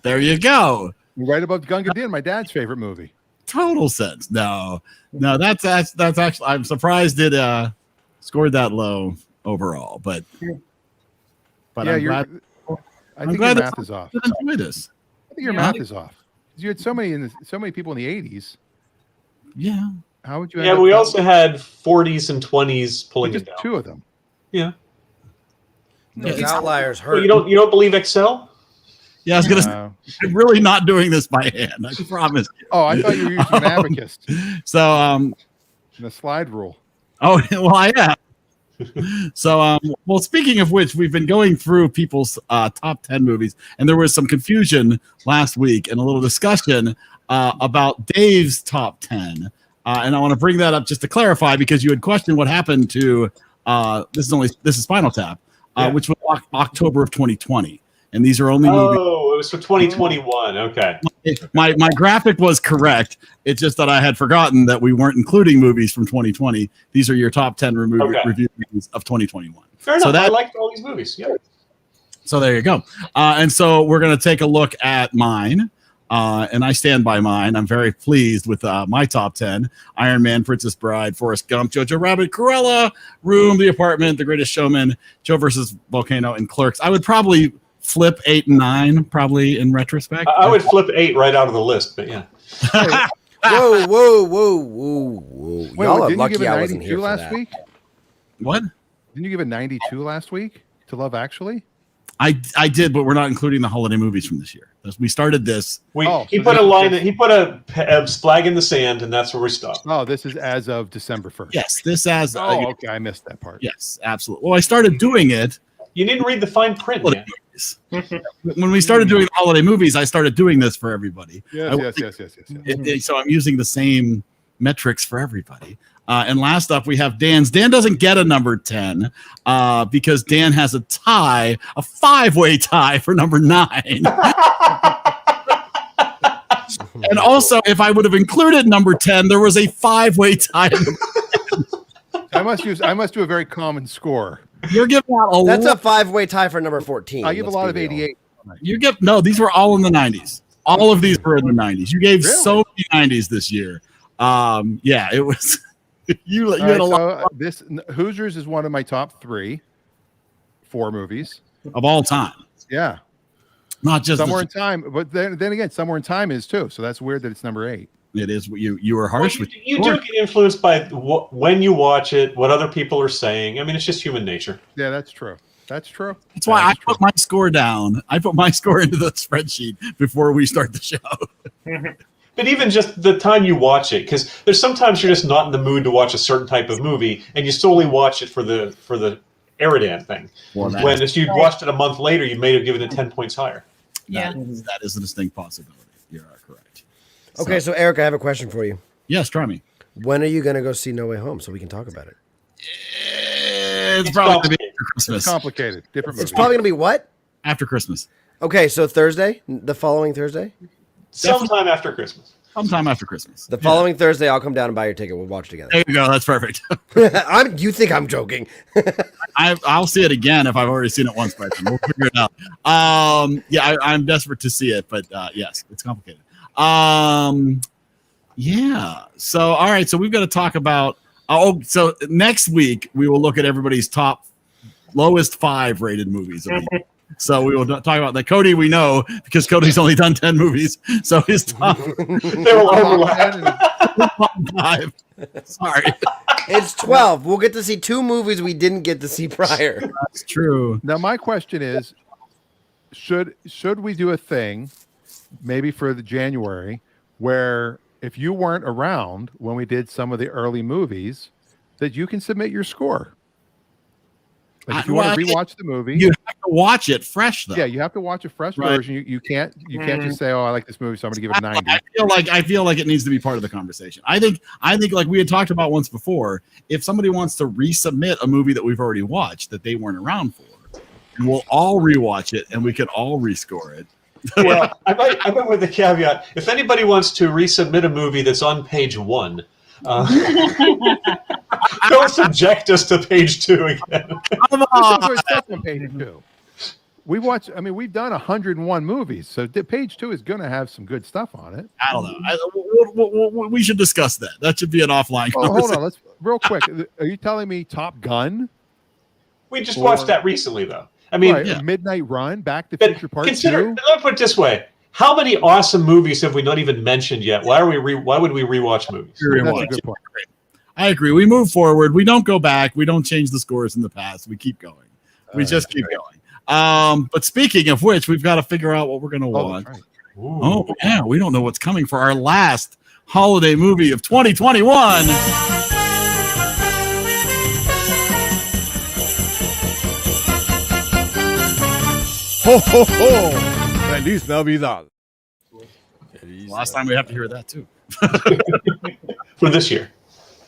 There you go. Right above Gunga Din, my dad's favorite movie. Total sense. No, that's actually, I'm surprised it scored that low overall, but yeah, I'm glad. I think your math is off. Enjoy this. I think your math is off. You had so many people in the 80s. Yeah. How would you? Yeah, we also had 40s and 20s pulling it down. 2 of them. Yeah. Those outliers hurt. You don't believe Excel? Yeah, I was gonna say, I'm really not doing this by hand. I promise you. Oh, I thought you were using an abacus. So the slide rule. Oh well, I am. So, well, speaking of which, we've been going through people's top 10 movies, and there was some confusion last week and a little discussion about Dave's top 10. And I want to bring that up just to clarify, because you had questioned what happened to this is Spinal Tap, which was October of 2020. And these are only movies. Oh, it was for 2021. Okay. My graphic was correct. It's just that I had forgotten that we weren't including movies from 2020. These are your top 10 review movies of 2021. Fair enough. I liked all these movies. Yeah. So there you go. And so we're going to take a look at mine. And I stand by mine. I'm very pleased with my top 10. Iron Man, Princess Bride, Forrest Gump, Jojo Rabbit, Cruella, Room, The Apartment, The Greatest Showman, Joe versus Volcano, and Clerks. I would probably flip 8 and 9, probably in retrospect. I would flip 8 right out of the list, but yeah. Whoa. Wait, Y'all are didn't you lucky give a I wasn't 92 here for last that. week? What? Didn't you give a 92 last week to Love Actually? I did, but we're not including the holiday movies from this year. We started this. He put a line. He put a flag in the sand, and that's where we stopped. Oh, this is as of December 1st. Yes, this as. Okay, I missed that part. Yes, absolutely. Well, I started doing it. You didn't read the fine print. When we started doing the holiday movies, I started doing this for everybody. Yes. So I'm using the same metrics for everybody. And last up, we have Dan's. Dan doesn't get a number 10 because Dan has a tie, a 5-way tie for number 9. And also, if I would have included number 10, there was a 5-way tie. I must do a very common score. You're giving out That's a 5-way tie for number 14. I give a lot of 88. These were all in the 90s. All of these were in the 90s. You gave so many 90s this year. Yeah, it was. you had a lot. This Hoosiers is one of my top 4 movies of all time. Yeah, not just Somewhere in Time, but then again, Somewhere in Time is too. So that's weird that it's number 8. It is. You were harsh with. You do get influenced by when you watch it, what other people are saying. I mean, it's just human nature. Yeah, that's true. That's why I put my score down. I put my score into the spreadsheet before we start the show. But even just the time you watch it, because there's sometimes you're just not in the mood to watch a certain type of movie, and you solely watch it for the EriDan thing. Well, when if you watched it a month later, you may have given it 10 points higher. That is a distinct possibility. You're correct. Okay, so Eric, I have a question for you. Yes, try me. When are you going to go see No Way Home so we can talk about it? It's probably going to be after Christmas. It's complicated. Different. It's probably going to be what? After Christmas. Okay, so Thursday, the following Thursday? Sometime after Christmas. Sometime after Christmas. The following Thursday, I'll come down and buy your ticket. We'll watch together. There you go. That's perfect. You think I'm joking? I'll see it again if I've already seen it once by then. We'll figure it out. I'm desperate to see it, but yes, it's complicated. Yeah. So, all right. So we've got to talk about. So next week we will look at everybody's top lowest 5 rated movies. So we will talk about that. Cody, we know because Cody's only done 10 movies, so his top. They will overlap. 5. Sorry, it's 12. We'll get to see 2 movies we didn't get to see prior. That's true. Now my question is, should we do a thing, maybe for the January, where if you weren't around when we did some of the early movies, that you can submit your score? Like if you want to rewatch the movie, you have to watch it fresh, though. Yeah, you have to watch a fresh version. You can't just say, "Oh, I like this movie, so I'm going to give it a 90." I feel like it needs to be part of the conversation. I think like we had talked about once before. If somebody wants to resubmit a movie that we've already watched that they weren't around for, we'll all rewatch it and we can all rescore it. Well, I might with the caveat: if anybody wants to resubmit a movie that's on page 1. Don't subject us to page 2 again. Come on. On page 2. We've done 101 movies, so page 2 is going to have some good stuff on it. I don't know. We should discuss that. That should be an offline conversation. Hold on, let's real quick. Are you telling me Top Gun? We just watched that recently, though. I mean, Midnight Run, Back to the Future Part 2. Let's put it this way: how many awesome movies have we not even mentioned yet? Why would we rewatch movies? That's a good point. I agree. We move forward. We don't go back. We don't change the scores in the past. We keep going. We just keep going. But speaking of which, we've got to figure out what we're going to watch. Right. Oh, yeah. We don't know what's coming for our last holiday movie of 2021. Ho, ho, ho. Feliz Navidad. Last time we have to hear that too. For this year.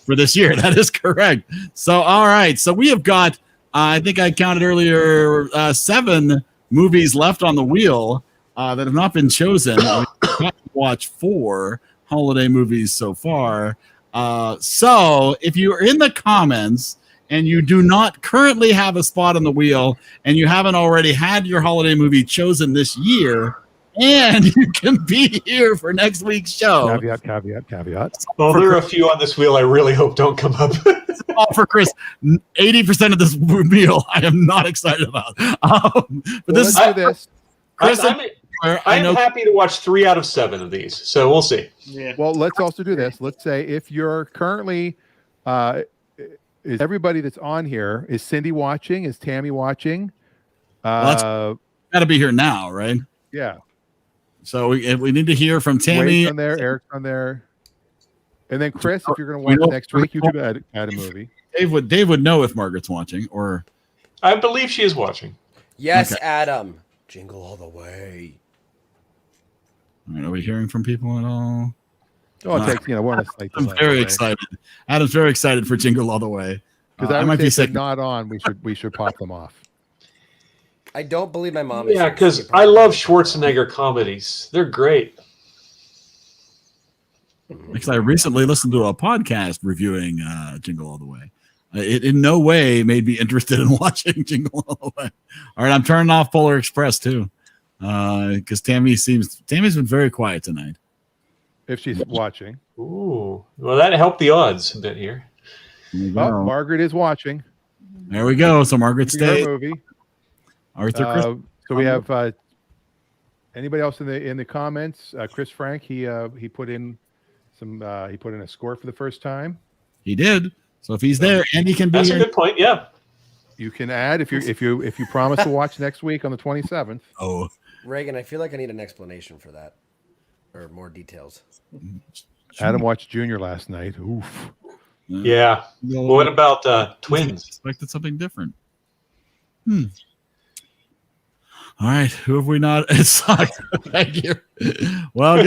For this year, that is correct. So, all right. So we have got, I think I counted earlier, 7 movies left on the wheel that have not been chosen. We've got to watch 4 holiday movies so far. So if you're in the comments and you do not currently have a spot on the wheel and you haven't already had your holiday movie chosen this year, and you can be here for next week's show. Caveat. Well, there are a few on this wheel I really hope don't come up. All for Chris. 80% of this meal I am not excited about. But Let's do this. Chris, I'm happy to watch 3 out of 7 of these, so we'll see. Yeah. Well, let's also do this. Let's say if you're currently, is everybody that's on here, is Cindy watching? Is Tammy watching? Got to be here now, right? Yeah. So we need to hear from Tammy. Wade's on there, Eric's on there. And then Chris, if you're going to watch next week, you could add a movie. Dave would know if Margaret's watching, or I believe she is watching. Yes, Okay. Adam. Jingle all the way. All right, are we hearing from people at all? Oh, it takes, we're on a slight I'm delay, very okay? excited. Adam's very excited for Jingle All the Way. Because I I might might be be sick. not on. We should pop them off. I don't believe my mom is. Yeah, here, because so you I probably- love Schwarzenegger comedies. They're great. Because I recently listened to a podcast reviewing Jingle All the Way. It in no way made me interested in watching Jingle All the Way. All right, I'm turning off Polar Express too, because Tammy's been very quiet tonight. If she's watching. Ooh, well, that helped the odds a bit here. There we Oh, go. Margaret is watching. There we go. So Margaret See her stayed. movie. Arthur Chris. So we have anybody else in the comments? Chris Frank, he put in he put in a score for the first time. He did. So if he's there and he can be That's a here. good point. Yeah. You can add if you promise to watch next week on the 27th. Oh, Reagan, I feel like I need an explanation for that, or more details. Adam watched Junior last night. Oof. Yeah. Well, what about twins? Expected something different. All right, who have we not? It sucked. Thank you. Well,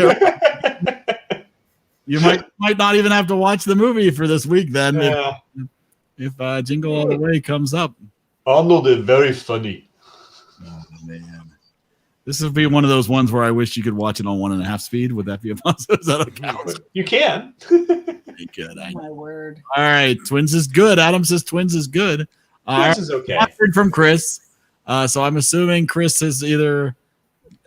you might not even have to watch the movie for this week then. Yeah. If Jingle All the Way comes up. Arnold is very funny. Oh man, this would be one of those ones where I wish you could watch it on 1.5 speed. Would that be a possibility? Is that okay? You can. Good. Oh, my word. All right, Twins is good. Adam says Twins is good. This is okay. I heard from Chris, so I'm assuming Chris is either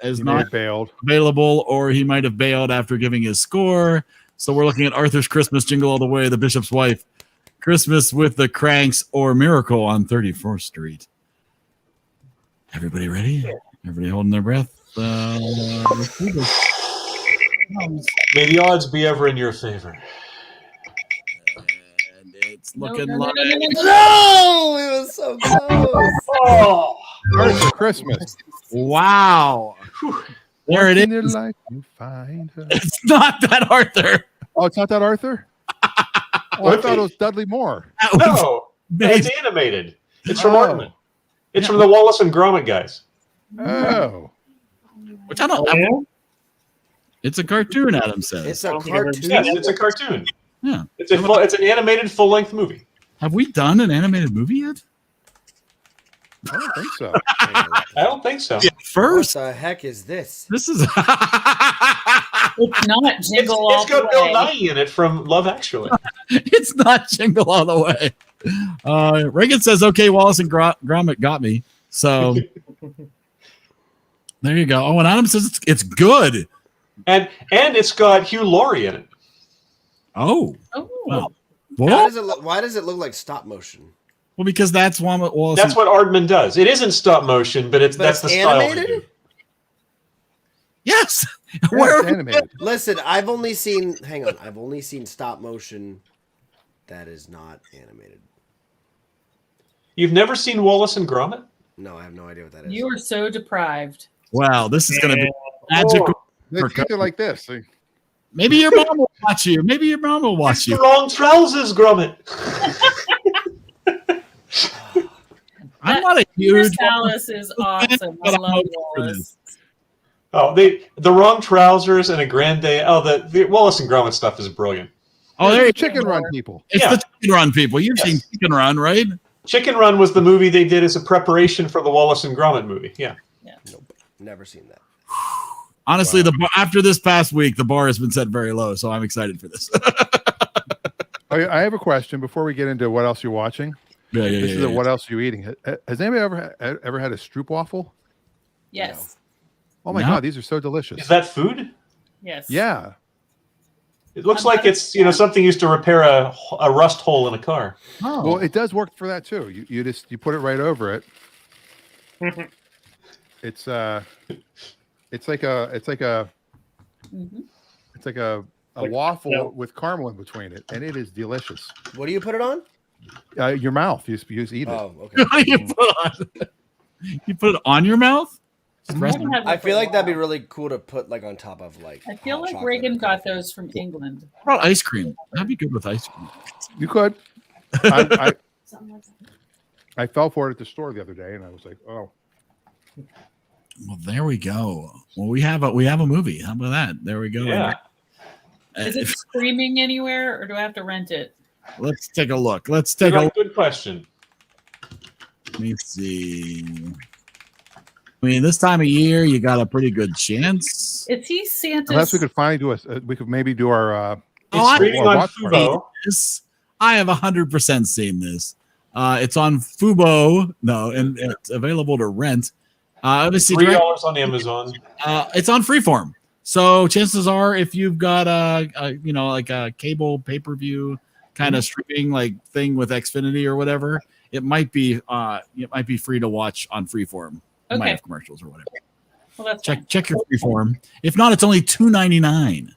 He may not have bailed. available or he might have bailed after giving his score. So we're looking at Arthur's Christmas, Jingle All the Way, The Bishop's Wife, Christmas with the Cranks, or Miracle on 34th Street. Everybody ready? Everybody holding their breath? Let's do this. May the odds be ever in your favor. And it's No, looking no, like no, no, no, no, no. No, it was so close. Oh, Arthur Christmas. wow. There it In your is. life you find her. It's not that Arthur. Oh, it's not that Arthur? Oh, I thought it was Dudley Moore. That was no. It's amazing. animated. It's from Oh. Aardman. It's from the Wallace and Gromit guys. Oh. Which I don't know. It's a cartoon, Adam says. It's a don't think I've ever cartoon. Yes, it's a cartoon. Yeah. It's an animated full-length movie. Have we done an animated movie yet? I don't think so. I don't think so. What First, the heck is this? this is It's not Jingle All It's got the Bill Way. Nighy in it from Love Actually. it's not Jingle All the Way. Reagan says, "Okay, Wallace and Gromit got me." So there you go. Oh, and Adam says it's good. And it's got Hugh Laurie in it. Oh, Oh, wow. Why Well, does it look like stop motion? because that's Wallace. That's what Aardman does. It isn't stop motion, but that's the style. they animated? do. Yes. Yeah, Where it's animated. Listen, I've only seen stop motion that is not animated. You've never seen Wallace and Gromit? No, I have no idea what that is. you are so deprived. Wow, this is going to be magical. They treat it like this. Maybe your mom will watch you. Maybe your mom will watch It's the you. wrong trousers, Gromit. I'm not a huge Wallace is awesome. I but I'm love hoping for Wallace. Oh, the wrong trousers and a grande. Oh, the Wallace and Gromit stuff is brilliant. Oh, there you Chicken Run people. It's the Chicken Run people. You've seen Chicken Run, right? Chicken Run was the movie they did as a preparation for the Wallace and Gromit movie. Yeah. Nope, never seen that. Honestly, after this past week, the bar has been set very low, so I'm excited for this. I have a question before we get into what else you're watching. This is what else are you eating? Has anybody ever had a stroopwafel? Yes. Oh my God, these are so delicious. Is that food? Yes. Yeah. It looks like it's something used to repair a rust hole in a car. Oh. Well, it does work for that too. You put it right over it. It's like a waffle with caramel in between it, and it is delicious. What do you put it on? Your mouth. You eat it. Oh, okay. What do you put on? You put it on your mouth? I feel like that'd be really cool to put like on top of like. I feel like Reagan got those from England. What about ice cream? That'd be good with ice cream. You could. I fell for it at the store the other day, and I was like, "Oh." Well, there we go. Well, we have a movie. How about that? There we go. Yeah. Is it streaming anywhere, or do I have to rent it? Let's take a look. Let's take a good question. Let me see. I mean, this time of year, you got a pretty good chance. Is he Santa's? Unless we could we could maybe do our. Streaming on Fubo. I have 100% seen this. It's on Fubo. No, and it's available to rent. Obviously, $3 on Amazon. It's on Freeform. So chances are, if you've got a cable pay-per-view kind of streaming like thing with Xfinity or whatever, it might be free to watch on Freeform. It might have commercials or whatever. Well, that's check your Freeform. If not, it's only $2.99,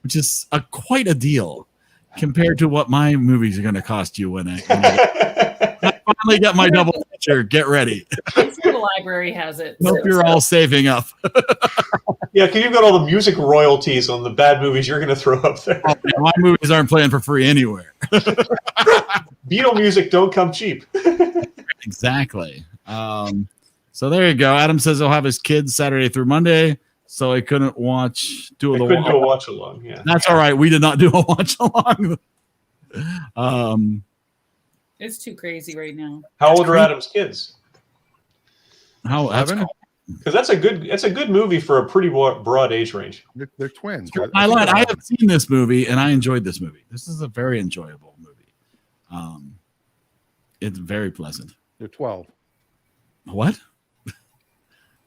which is quite a deal compared to what my movies are going to cost you when I finally get my double feature. Get ready. The library has it. Hope you're all saving up. Yeah, because you've got all the music royalties on the bad movies you're going to throw up there. Oh, my movies aren't playing for free anywhere. Beatle music don't come cheap. Exactly. So there you go. Adam says he'll have his kids Saturday through Monday, so he couldn't watch do a watch along. Yeah, that's all right. We did not do a watch along. It's too crazy right now. How old are Adam's kids? How 11? Because that's a good movie for a pretty broad age range. They're twins. I lied. I have seen this movie and I enjoyed this movie. This is a very enjoyable movie. It's very pleasant. They're 12. What?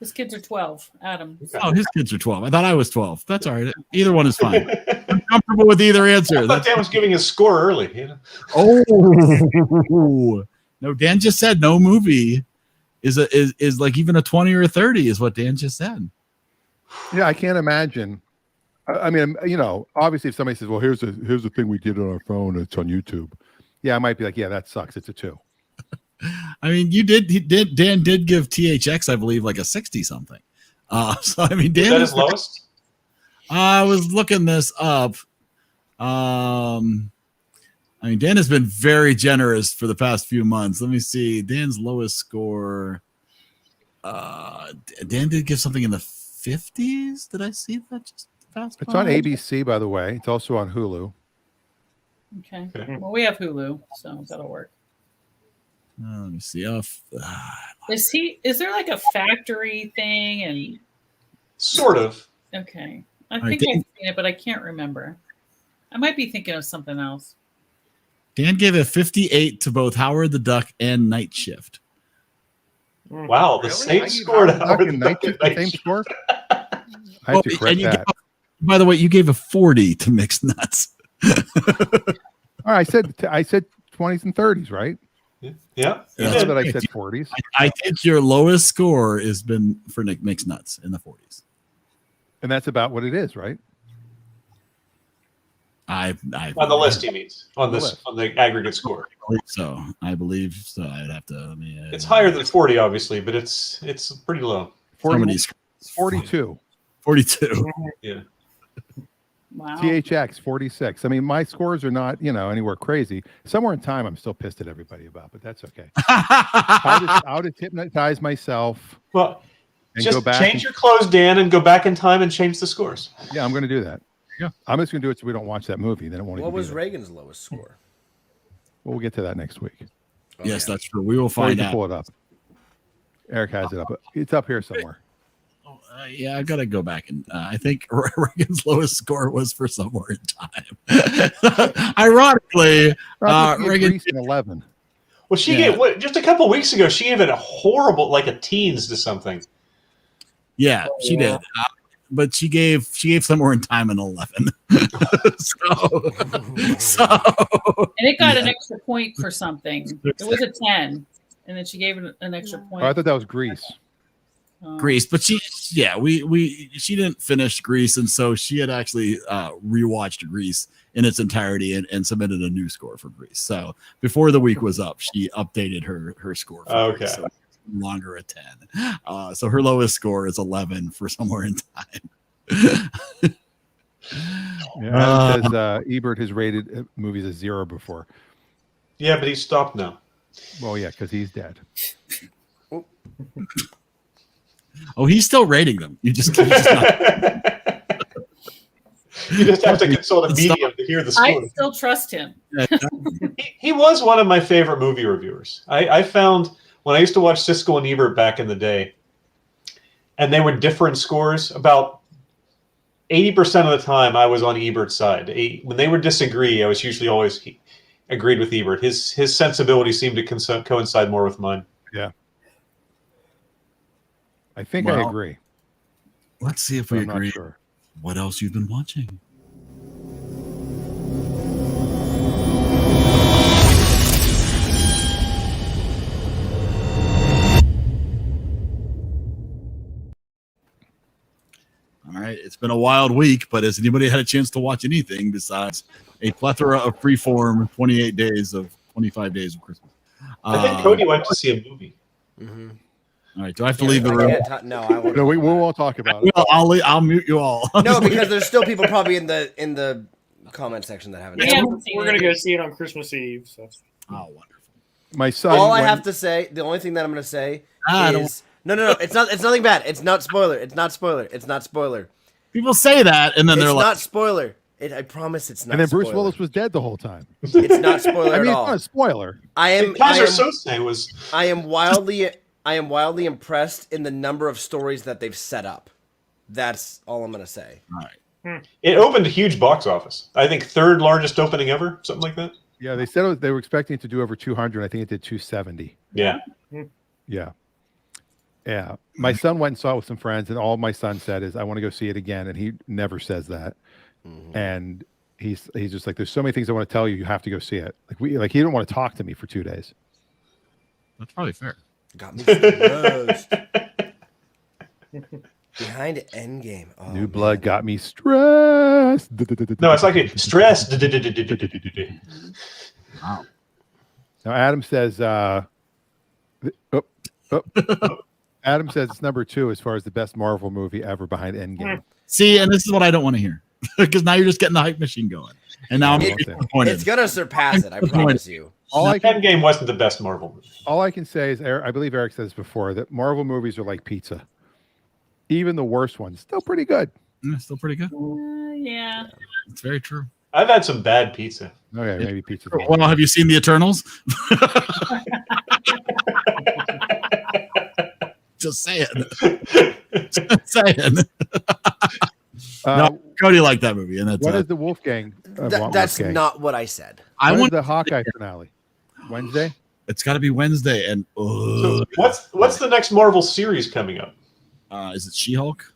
His kids are 12, Adam. Oh, his kids are 12. I thought I was 12. That's all right. Either one is fine. I'm comfortable with either answer. I thought Dan was giving a score early. You know? Oh, no. Dan just said no movie is like even a 20 or a 30 is what Dan just said. Yeah, I can't imagine. I mean, obviously, if somebody says, "Well, here's the thing we did on our phone. It's on YouTube." Yeah, I might be like, "Yeah, that sucks. It's a 2." I mean, Dan did give THX, I believe, like a 60 something. So I mean, Dan is that his lowest? I was looking this up. I mean, Dan has been very generous for the past few months. Let me see. Dan's lowest score. Dan did give something in the 50s. Did I see that just fast? It's on ABC, by the way. It's also on Hulu. Okay. Well, we have Hulu, so that'll work. Let me see. Is there like a factory thing and sort of? Okay. I think I've seen it, but I can't remember. I might be thinking of something else. Dan gave a 58 to both Howard the Duck and Night Shift. Wow, the same score to Howard the Duck and Night same Shift. score? I have to correct that. By the way, you gave a 40 to Mixed Nuts. All right, I said 20s and 30s, right? Yeah. That's what I said 40s. I think your lowest score has been for Nick Mixed Nuts in the 40s. And that's about what it is, right? On the list, he means on the aggregate score. I believe so. I'd have to. It's higher than 40, obviously, but it's pretty low. 42. 42. Yeah. Wow. THX 46. I mean, my scores are not, anywhere crazy. Somewhere in time, I'm still pissed at everybody about, but that's okay. I'll just hypnotize myself. Well, and just go back change your clothes, Dan, and go back in time and change the scores. Yeah, I'm going to do that. Yeah, I'm just going to do it so we don't watch that movie. Then it won't. What was Reagan's lowest score? Well, we'll get to that next week. Yes, that's true. We will find out. Pull it up. Eric has it up. It's up here somewhere. Yeah, I gotta go back and I think Reagan's lowest score was for Somewhere in Time. Ironically, Reagan Grease in 11. Well, she gave just a couple weeks ago. She gave it a horrible, like a teens to something. Yeah, she did. But she gave Somewhere in Time an 11. so and it got an extra point for something. It was a 10, and then she gave it an extra point. Oh, I thought that was Grease. Grease, but she didn't finish Grease, and so she had actually rewatched Grease in its entirety and submitted a new score for Grease. So before the week was up, she updated her score for Grease, so it's no longer a 10. So her lowest score is 11 for Somewhere in Time. Adam says Ebert has rated movies a 0 before. Yeah, but he's stopped now. Well, yeah, because he's dead. Oh, he's still rating them. You just not... You just have to consult a medium to hear the score. I still trust him. He was one of my favorite movie reviewers. I found when I used to watch Siskel and Ebert back in the day, and they were different scores, about 80% of the time I was on Ebert's side. When they would disagree, I was usually always agreed with Ebert. His sensibilities seemed to coincide more with mine. Yeah. I think I agree. Let's see if we agree. Not sure. What else you've been watching? All right, it's been a wild week, but has anybody had a chance to watch anything besides a plethora of freeform 28 days of 25 days of Christmas? I think Cody went to see a movie. Mm-hmm. All right, do I have to leave the room? No, I won't. No, we won't talk about it. Well, I'll mute you all. No, because there's still people probably in the comment section that haven't. Yeah, we're gonna go see it on Christmas Eve. So. Oh, wonderful. My son. All I have to say, the only thing that I'm going to say is no. It's not. It's nothing bad. It's not spoiler. It's not spoiler. It's not spoiler. People say that, and then they're it's like, not spoiler. I promise it's not. And then Bruce spoiler. Willis was dead the whole time. It's not spoiler I mean, at it's all. not a spoiler. I am wildly impressed in the number of stories that they've set up. That's all I'm going to say. all right. It opened a huge box office. I think third largest opening ever, something like that. Yeah, they said they were expecting it to do over 200. I think it did 270. Yeah. Yeah. Yeah. My son went and saw it with some friends, and all my son said is, I want to go see it again. And he never says that. Mm-hmm. And he's just like, there's so many things I want to tell you. You have to go see it. He didn't want to talk to me for 2 days. That's probably fair. Got me stressed. Behind Endgame. Oh, New Blood got me stressed. No, it's like stress. Wow. Now Adam says, Adam says it's number 2 as far as the best Marvel movie ever behind Endgame. See, and this is what I don't want to hear because now you're just getting the hype machine going, and now I'm disappointed. It's gonna surpass it. I promise you. Endgame wasn't the best Marvel movie. All I can say is, I believe Eric said this before, that Marvel movies are like pizza. Even the worst ones, still pretty good. Still pretty good. Yeah. It's very true. I've had some bad pizza. Okay, maybe pizza. Well, have you seen the Eternals? Just saying. Just saying. No, Cody liked that movie, and that's what is the Wolfgang? That's not what I said. I want the Hawkeye finale. Wednesday. It's got to be Wednesday. And so what's the next Marvel series coming up? Is it She-Hulk?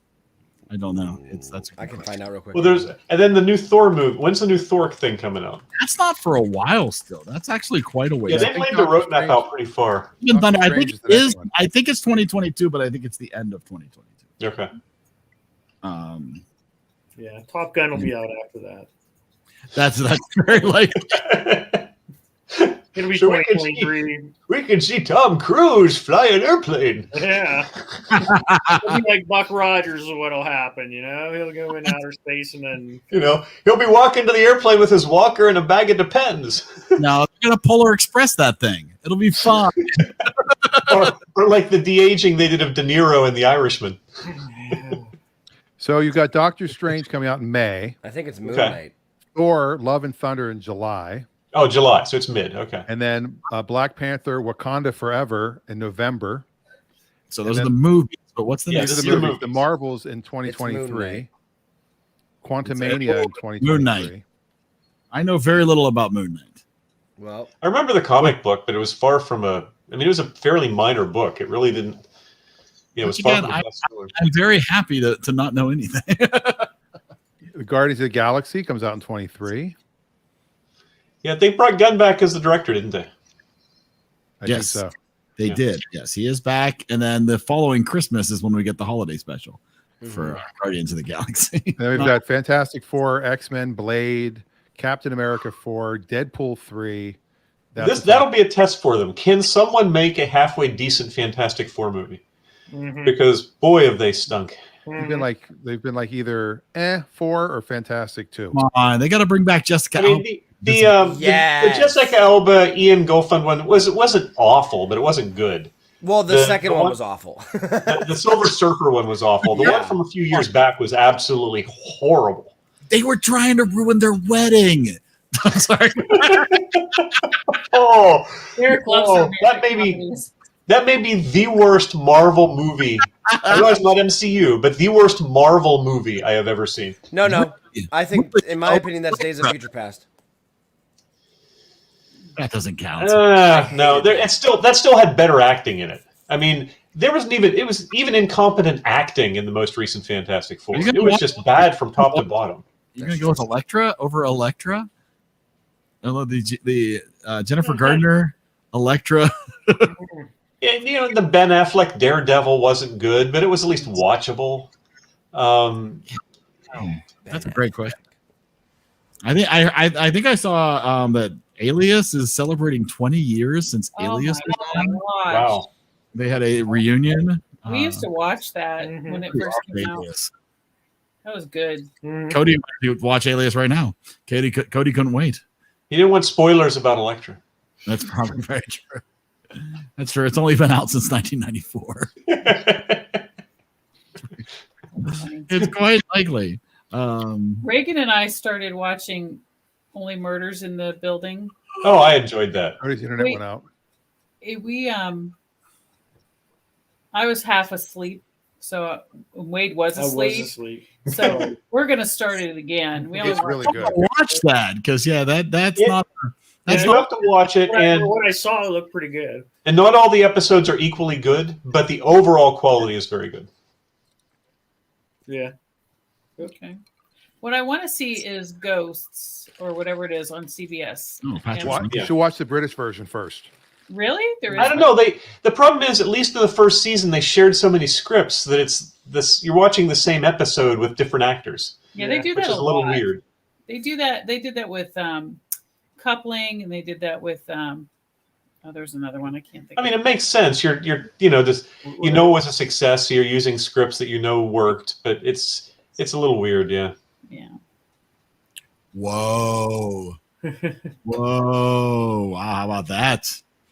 I don't know. I can find out real quick. Well, and then the new Thor movie. When's the new Thor thing coming out? That's not for a while still. That's actually quite a ways. Yeah, they laid the roadmap out pretty far. I think it is. I think it's 2022, but I think it's the end of 2022. Okay. Yeah, Top Gun will be out after that. That's very likely. It'll be So we 2023. can see Tom Cruise fly an airplane. Yeah. It'll be like Buck Rogers is what'll happen, you know? He'll go in outer space and then He'll be walking to the airplane with his walker and a bag of Depends. No, they're gonna Polar Express that thing. It'll be fun. or like the de-aging they did of De Niro in The Irishman. So you got Doctor Strange coming out in May, I think it's Moon Okay. Knight. or Love and Thunder in July, Oh, July, so it's mid. Okay. and then Black Panther: Wakanda Forever in November. So those And are the movies. But what's the Yeah, next? These are see the the movies. The movies. Marvels in Moon 2023. Knight. Quantumania in 2023. Moon Knight. I know very little about Moon Knight. Well, I remember the comic book, but it was far from it was a fairly minor book. It really didn't, it was far Again, from a bestseller. I'm very happy to not know anything. The Guardians of the Galaxy comes out in 23. Yeah, they brought Gunn back as the director, didn't they? I Yes. think so. They Yeah. did. Yes, he is back. And then the following Christmas is when we get the holiday special for Guardians of the Galaxy. And then we've got Fantastic Four, X-Men, Blade, Captain America 4, Deadpool 3. That'll be a test for them. Can someone make a halfway decent Fantastic Four movie? Mhm. Because boy, have they stunk. they've been like either 4 or Fantastic 2. Come on, they got to bring back Jessica. I mean, Alba. the Yes. Jessica Alba, Ian Goffin one wasn't awful, but it wasn't good. well, the second the one one- was awful. The Silver Surfer one was awful. The Yeah. one from a few years back was absolutely horrible. They were trying to ruin their wedding. I'm sorry. Oh, Eric loves Oh, romantic that may be- comedies. that may be the worst Marvel movie. I realize not MCU, but the worst Marvel movie I have ever seen. No. I think, in my opinion, that's Days of Future Past. That doesn't count. No, that still had better acting in it. I mean, there wasn't even it was even incompetent acting in the most recent Fantastic Four. Are you gonna It was watch- just bad from top to bottom. You're gonna go with Elektra over Elektra? I love the Jennifer Gardner Elektra. And, the Ben Affleck Daredevil wasn't good, but it was at least watchable. That's a great question. I think I saw that Alias is celebrating 20 years since Alias was my on. gosh. Wow. They had a reunion. We used to watch that when it first came out. Alias. That was good. Cody would watch Alias right now. Cody couldn't wait. He didn't want spoilers about Elektra. That's probably very true. That's true. It's only been out since 1994. It's quite likely. Reagan and I started watching Only Murders in the Building. Oh, I enjoyed that. Cody's internet Wait. went out. I was half asleep, so Wade was I was asleep. asleep. So we're gonna start it again. We only It's really good. Watch that because that's Yeah. not. That's You not have to watch it, and What I saw looked pretty good. not all the episodes are equally good, but the overall quality is very good. Yeah. okay. What I want to see is Ghosts or whatever it is on CBS. Oh, Patrick. Yeah. You should watch the British version first. Really? There is. I don't know. The problem is, at least in the first season, they shared so many scripts that you're watching the same episode with different actors, Yeah, they do which that is a little lot. weird. They do that. They did that with Coupling, and they did that with there's another one I can't think. I mean, of. it makes sense. You're this it was a success. So you're using scripts that worked, but it's a little weird. Yeah. Yeah. Whoa. Whoa. Wow. How about that?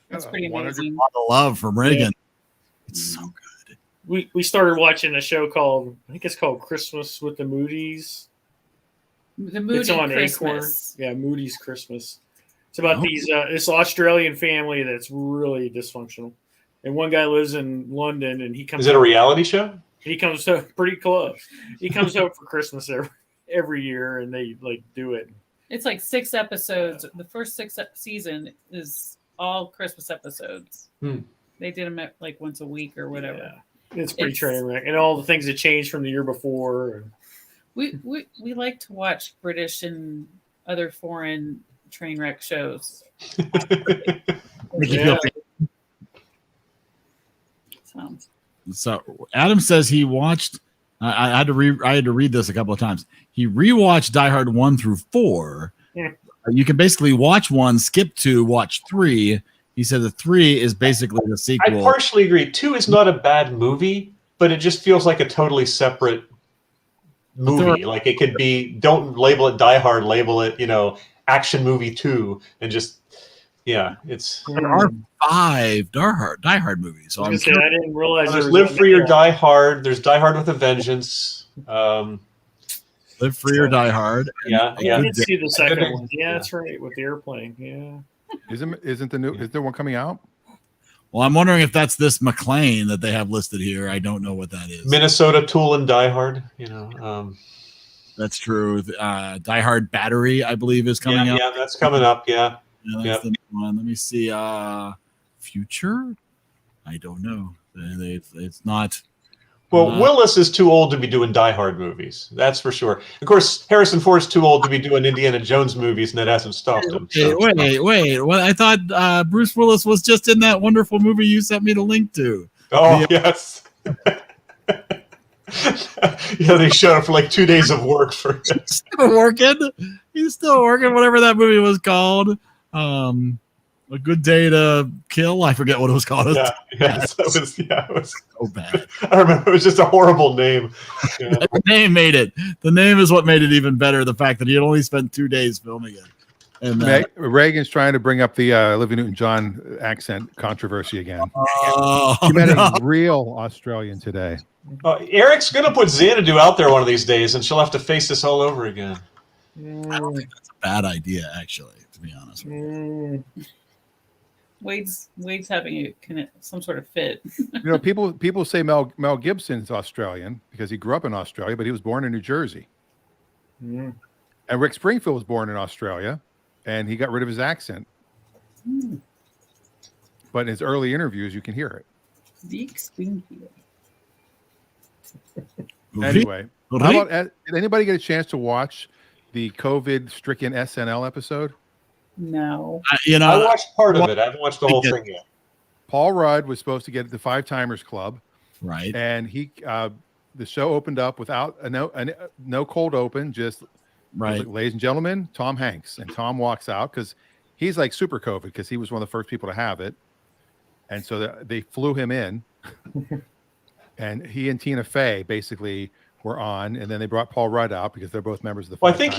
That's pretty 100 amazing. A lot of love from Reagan. It's so good. We started watching a show called, I think it's called Christmas with the Moody's. The Moody It's on Christmas. Acorn. Yeah, Moody's Christmas. It's about this Australian family that's really dysfunctional. And one guy lives in London, and he comes. Is it a reality show? He comes home pretty close. He comes home for Christmas every year, and they do it. It's like 6 episodes. The first 6 season is all Christmas episodes. They did them at once a week or whatever. Yeah. It's pretty train wreck, and all the things that changed from the year before. We like to watch British and other foreign train wreck shows. Yeah. So Adam says he watched. I had to read this a couple of times. He rewatched Die Hard 1 through 4, You can basically watch 1, skip 2, watch 3. He said the 3 is basically the I sequel. partially agree. 2 is not a bad movie, but it just feels like a totally separate movie. Like it could be, don't label it Die Hard, label it, action movie 2, and just, it's. There are 5 Die Hard movies. So I didn't realize there's Live Free or Die Hard. There's Die Hard with a Vengeance. Live Free or Die Hard. Yeah. I did see the second one. Yeah, that's right, with the airplane. Yeah. Is there one coming out? Well, I'm wondering if that's this McLean that they have listed here. I don't know what that is. Minnesota Tool and Die Hard. That's true. Die Hard Battery, I believe, is coming up. Yeah, that's coming up. Yeah. That's the new one. Let me see. Future? I don't know. It's not. Well, Willis is too old to be doing Die Hard movies. That's for sure. Of course, Harrison Ford's too old to be doing Indiana Jones movies, and that hasn't stopped him. Wait. Well, I thought Bruce Willis was just in that wonderful movie you sent me the link to. Oh, yes. They showed up for like 2 days of work for him. He's still working, whatever that movie was called. A Good Day to Kill. I forget what it was called. It was so bad. I remember it was just a horrible name. Yeah. The name made it. The name is what made it even better. The fact that he had only spent 2 days filming it. And Reagan's trying to bring up the Olivia Newton-John accent controversy again. She met a real Australian today. Eric's going to put Xanadu out there one of these days, and she'll have to face this all over again. I don't think that's a bad idea, actually, to be honest with you. Wade's having some sort of fit. People say Mel Gibson's Australian because he grew up in Australia, but he was born in New Jersey. And Rick Springfield was born in Australia, and he got rid of his accent. But in his early interviews, you can hear it. Rick Springfield. Anyway, how about, did anybody get a chance to watch the COVID-stricken SNL episode? No. I watched part of it. I haven't watched the whole thing yet. Paul Rudd was supposed to get the Five Timers Club, right? And the show opened up without no cold open, just right. Ladies and gentlemen, Tom Hanks, and Tom walks out because he's like super COVID because he was one of the first people to have it, and so they flew him in, and he and Tina Fey basically were on, and then they brought Paul Rudd out because they're both members of the Well, I think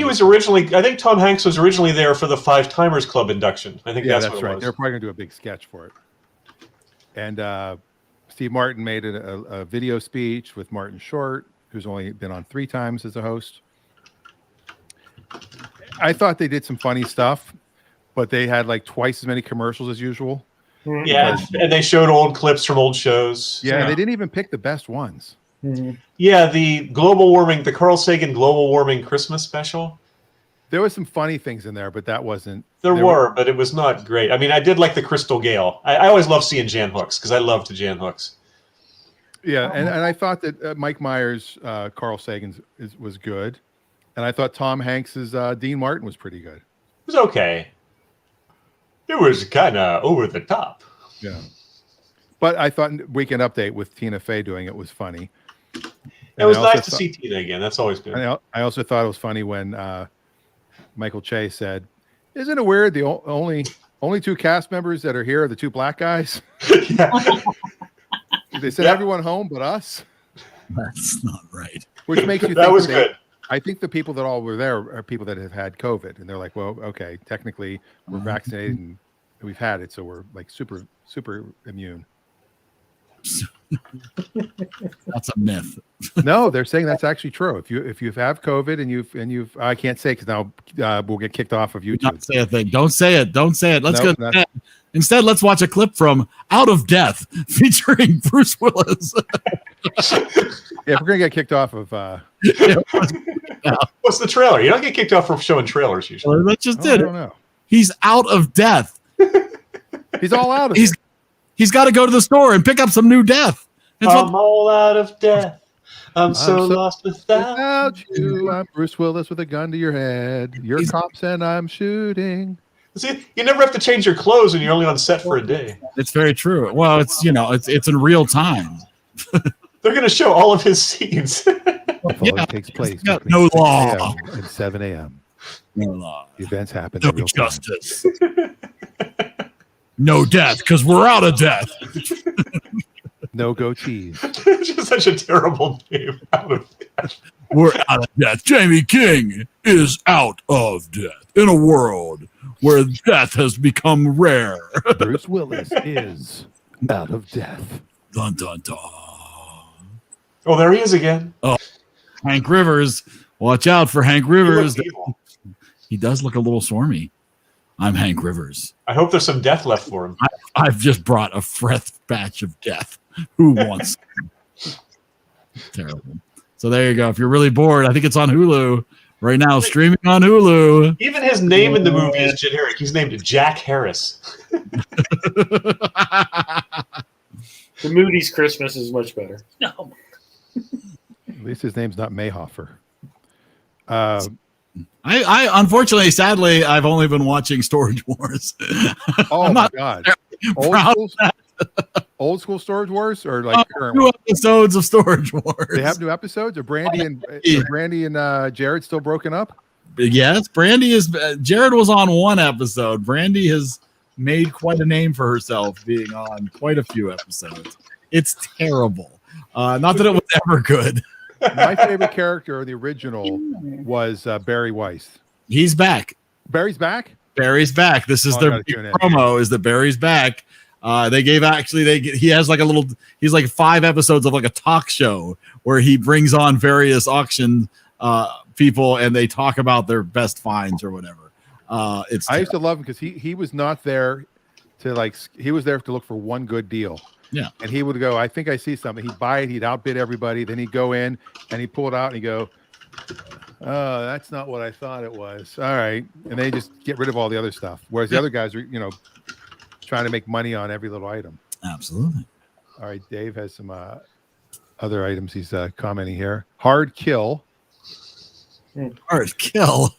Tom Hanks was originally there for the Five Timers Club induction. I think that's what it right. was. They're probably going to do a big sketch for it. And Steve Martin made a video speech with Martin Short, who's only been on 3 times as a host. I thought they did some funny stuff, but they had like twice as many commercials as usual. Yeah, and they showed old clips from old shows. Yeah, and they didn't even pick the best ones. Yeah, the Carl Sagan global warming Christmas special. There was some funny things in there, but that wasn't. But it was not great. I mean, I did like the Crystal Gale. I always love seeing Jan Hooks because I love to Jan Hooks. Yeah, and I thought that Mike Myers' Carl Sagan's was good, and I thought Tom Hanks's Dean Martin was pretty good. It was okay. It was kind of over the top. Yeah, but I thought Weekend Update with Tina Fey doing it was funny. It was nice to see Tina again. That's always good. I also thought it was funny when Michael Che said, "Isn't it weird the only 2 cast members that are here are the 2 black guys?" They said everyone home but us. That's not right. Which makes you think that was good. I think the people that all were there are people that have had COVID, and they're like, "Well, okay, technically we're vaccinated and we've had it, so we're like super immune." That's a myth. No, they're saying that's actually true. If you have COVID and you've I can't say because now we'll get kicked off of YouTube. Don't say a thing. Don't say it. Let's go. Instead, let's watch a clip from Out of Death featuring Bruce Willis. Yeah, if we're gonna get kicked off of. What's the trailer? You don't get kicked off for showing trailers usually. Well, that just did. I don't know. He's out of death. He's all out of it. He's got to go to the store and pick up some new death. I'm all out of death. I'm so lost without you. I'm Bruce Willis with a gun to your head. You're cops and I'm shooting. See, you never have to change your clothes when you're only on set for a day. It's very true. Well, it's in real time. They're going to show all of his scenes. It takes place no law and 7 a.m. No law. Events happen. No in real time. justice. No death, because we're out of death. No goatees. It's just such a terrible name. Out of death. We're out of death. Jamie King is out of death in a world where death has become rare. Bruce Willis is out of death. Dun, dun, dun. Oh, there he is again. Oh, Hank Rivers. Watch out for Hank Rivers. He looks evil. He does look a little swarmy. I'm Hank Rivers. I hope there's some death left for him. I've just brought a fresh batch of death. Who wants Terrible. So there you go. If you're really bored, I think it's on Hulu right now, streaming on Hulu. Even his name in the movie is generic. He's named Jack Harris. The Moody's Christmas is much better. No. At least his name's not Mayhofer. I unfortunately, sadly, I've only been watching Storage Wars. Oh my God. Old school Storage Wars or like current new ones? episodes of Storage Wars. They have new episodes? Are Brandy and Jared still broken up? Yes, Brandy is. Jared was on one episode. Brandy has made quite a name for herself, being on quite a few episodes. It's terrible. Not that it was ever good. My favorite character, the original, was Barry Weiss. He's back. Barry's back? Barry's back. This is I their gotta big tune in. promo. Is that Barry's back? He has like a little. He's like 5 episodes of like a talk show where he brings on various auction people and they talk about their best finds or whatever. I used to love him because he was not there to he was there to look for one good deal. Yeah. And he would go, I think I see something. He'd buy it. He'd outbid everybody. Then he'd go in and he'd pull it out and he'd go, oh, that's not what I thought it was. All right. And they just get rid of all the other stuff. Whereas the other guys are, trying to make money on every little item. Absolutely. All right. Dave has some other items he's commenting here. Hard Kill. Hard Kill.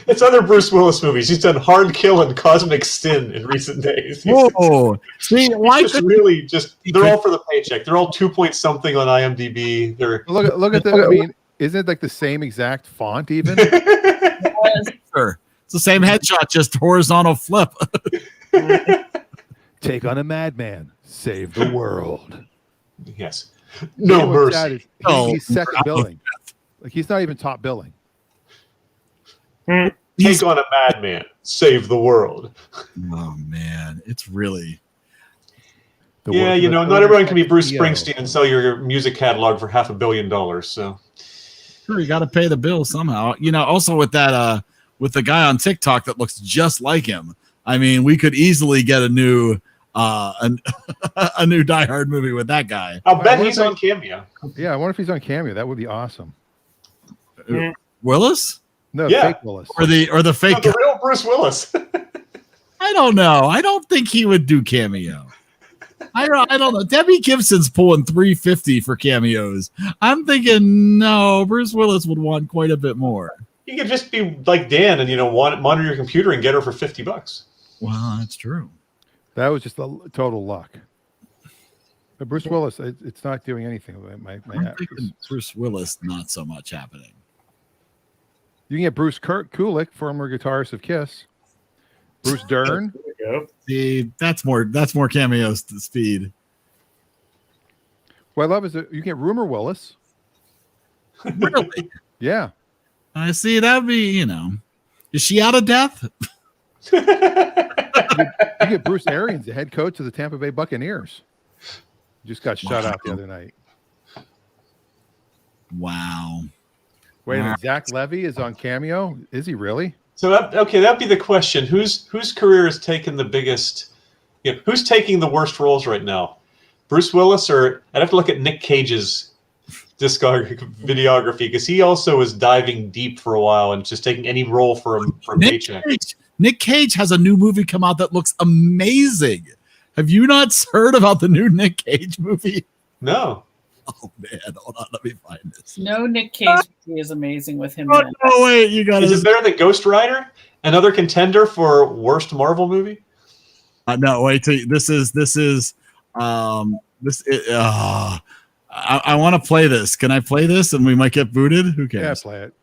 It's other Bruce Willis movies. He's done Hard Kill and Cosmic Sin in recent days. Whoa! See, why? They're all for the paycheck. They're all 2-point-something on IMDb. Look at that. I mean, isn't it like the same exact font even? Sure. It's the same headshot, just horizontal flip. Take on a madman, save the world. Yes. No mercy. He's second billing. Like he's not even top billing. Take on a madman, save the world. Oh man, it's really. Not everyone can be Bruce Springsteen and sell your music catalog for $500 million. So, sure, you got to pay the bill somehow. Also with that, with the guy on TikTok that looks just like him. I mean, we could easily get a new, a new Die Hard movie with that guy. I'll bet he's on Cameo. Yeah, I wonder if he's on Cameo. That would be awesome. Willis? No, yeah. fake Willis. Or the fake the real Bruce Willis. I don't know. I don't think he would do Cameo. I don't know. Debbie Gibson's pulling $350 for cameos. I'm thinking no, Bruce Willis would want quite a bit more. You could just be like Dan and monitor your computer and get her for $50. Well, that's true. That was just a total luck. But Bruce Willis, it's not doing anything. Bruce Willis, not so much happening. You can get Bruce Kulick, former guitarist of Kiss. Bruce Dern. See, that's more cameos to speed. What I love is that you get Rumor Willis. Really? Yeah. I see. That'd be, is she out of death? You get Bruce Arians, the head coach of the Tampa Bay Buccaneers. Just got shut out the other night. Wow. Wait a minute. Zach Levy is on Cameo. Is he really? So that'd be the question. Whose career has taken the biggest? Who's taking the worst roles right now? Bruce Willis, or I'd have to look at Nick Cage's videography because he also was diving deep for a while and just taking any role for a paycheck. Nick Cage has a new movie come out that looks amazing. Have you not heard about the new Nick Cage movie? No. Oh man, hold on, let me find this. No, Nick Cage is amazing with him. Oh no, wait, you got. Is it better than Ghost Rider? Another contender for worst Marvel movie? No, wait. This is. I want to play this. Can I play this? And we might get booted. Who cares? Yeah, play it.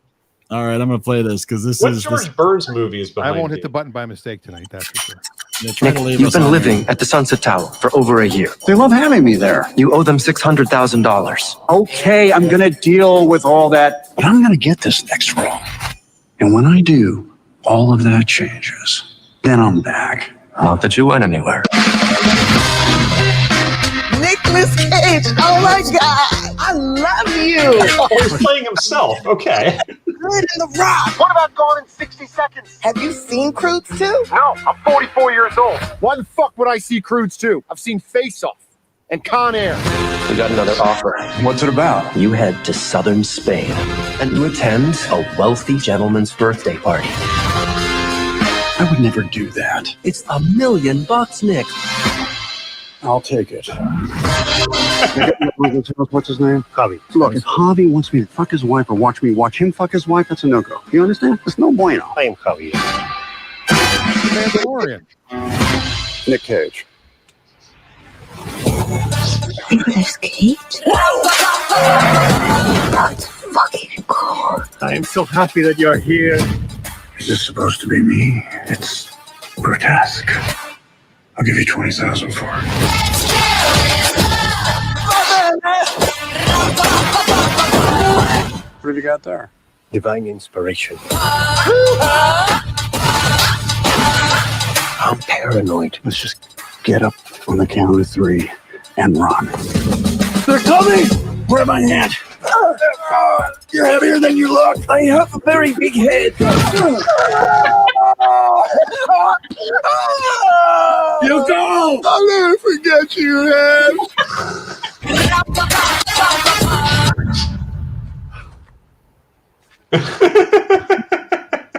All right, I'm gonna play this because this What is George Burns movie is behind I won't you? hit the button by mistake tonight. That's for sure. Nick, you've been living at the Sunset Tower for over a year. They love having me there. You owe them $600,000. Okay, I'm gonna deal with all that, but I'm gonna get this next roll. And when I do, all of that changes. Then I'm back. Not that you went anywhere. Nicolas Cage, oh my God, I love you. Oh, he's playing himself. Okay. Good in the Rock. What about Gone in 60 Seconds? Have you seen Croods 2? No, I'm 44 years old. Why the fuck would I see Croods 2? I've seen Face Off and Con Air. We got another offer. What's it about? You head to southern Spain and you attend a wealthy gentleman's birthday party. I would never do that. It's $1 million, Nick. I'll take it. What's his name? Javi. Look, if Javi wants me to fuck his wife or watch me watch him fuck his wife, that's a no-go. You understand? It's no bueno. I am Javi. Mandalorian. Nick Cage. Nicolas Cage? That's fucking cool. I am so happy that you're here. Is this supposed to be me? It's grotesque. I'll give you 20,000 for it. What have you got there? Divine inspiration. I'm paranoid. Let's just get up on the count of 3 and run. They're coming! Where am I at? You're heavier than you look. I have a very big head. You go! I'll never forget you, man.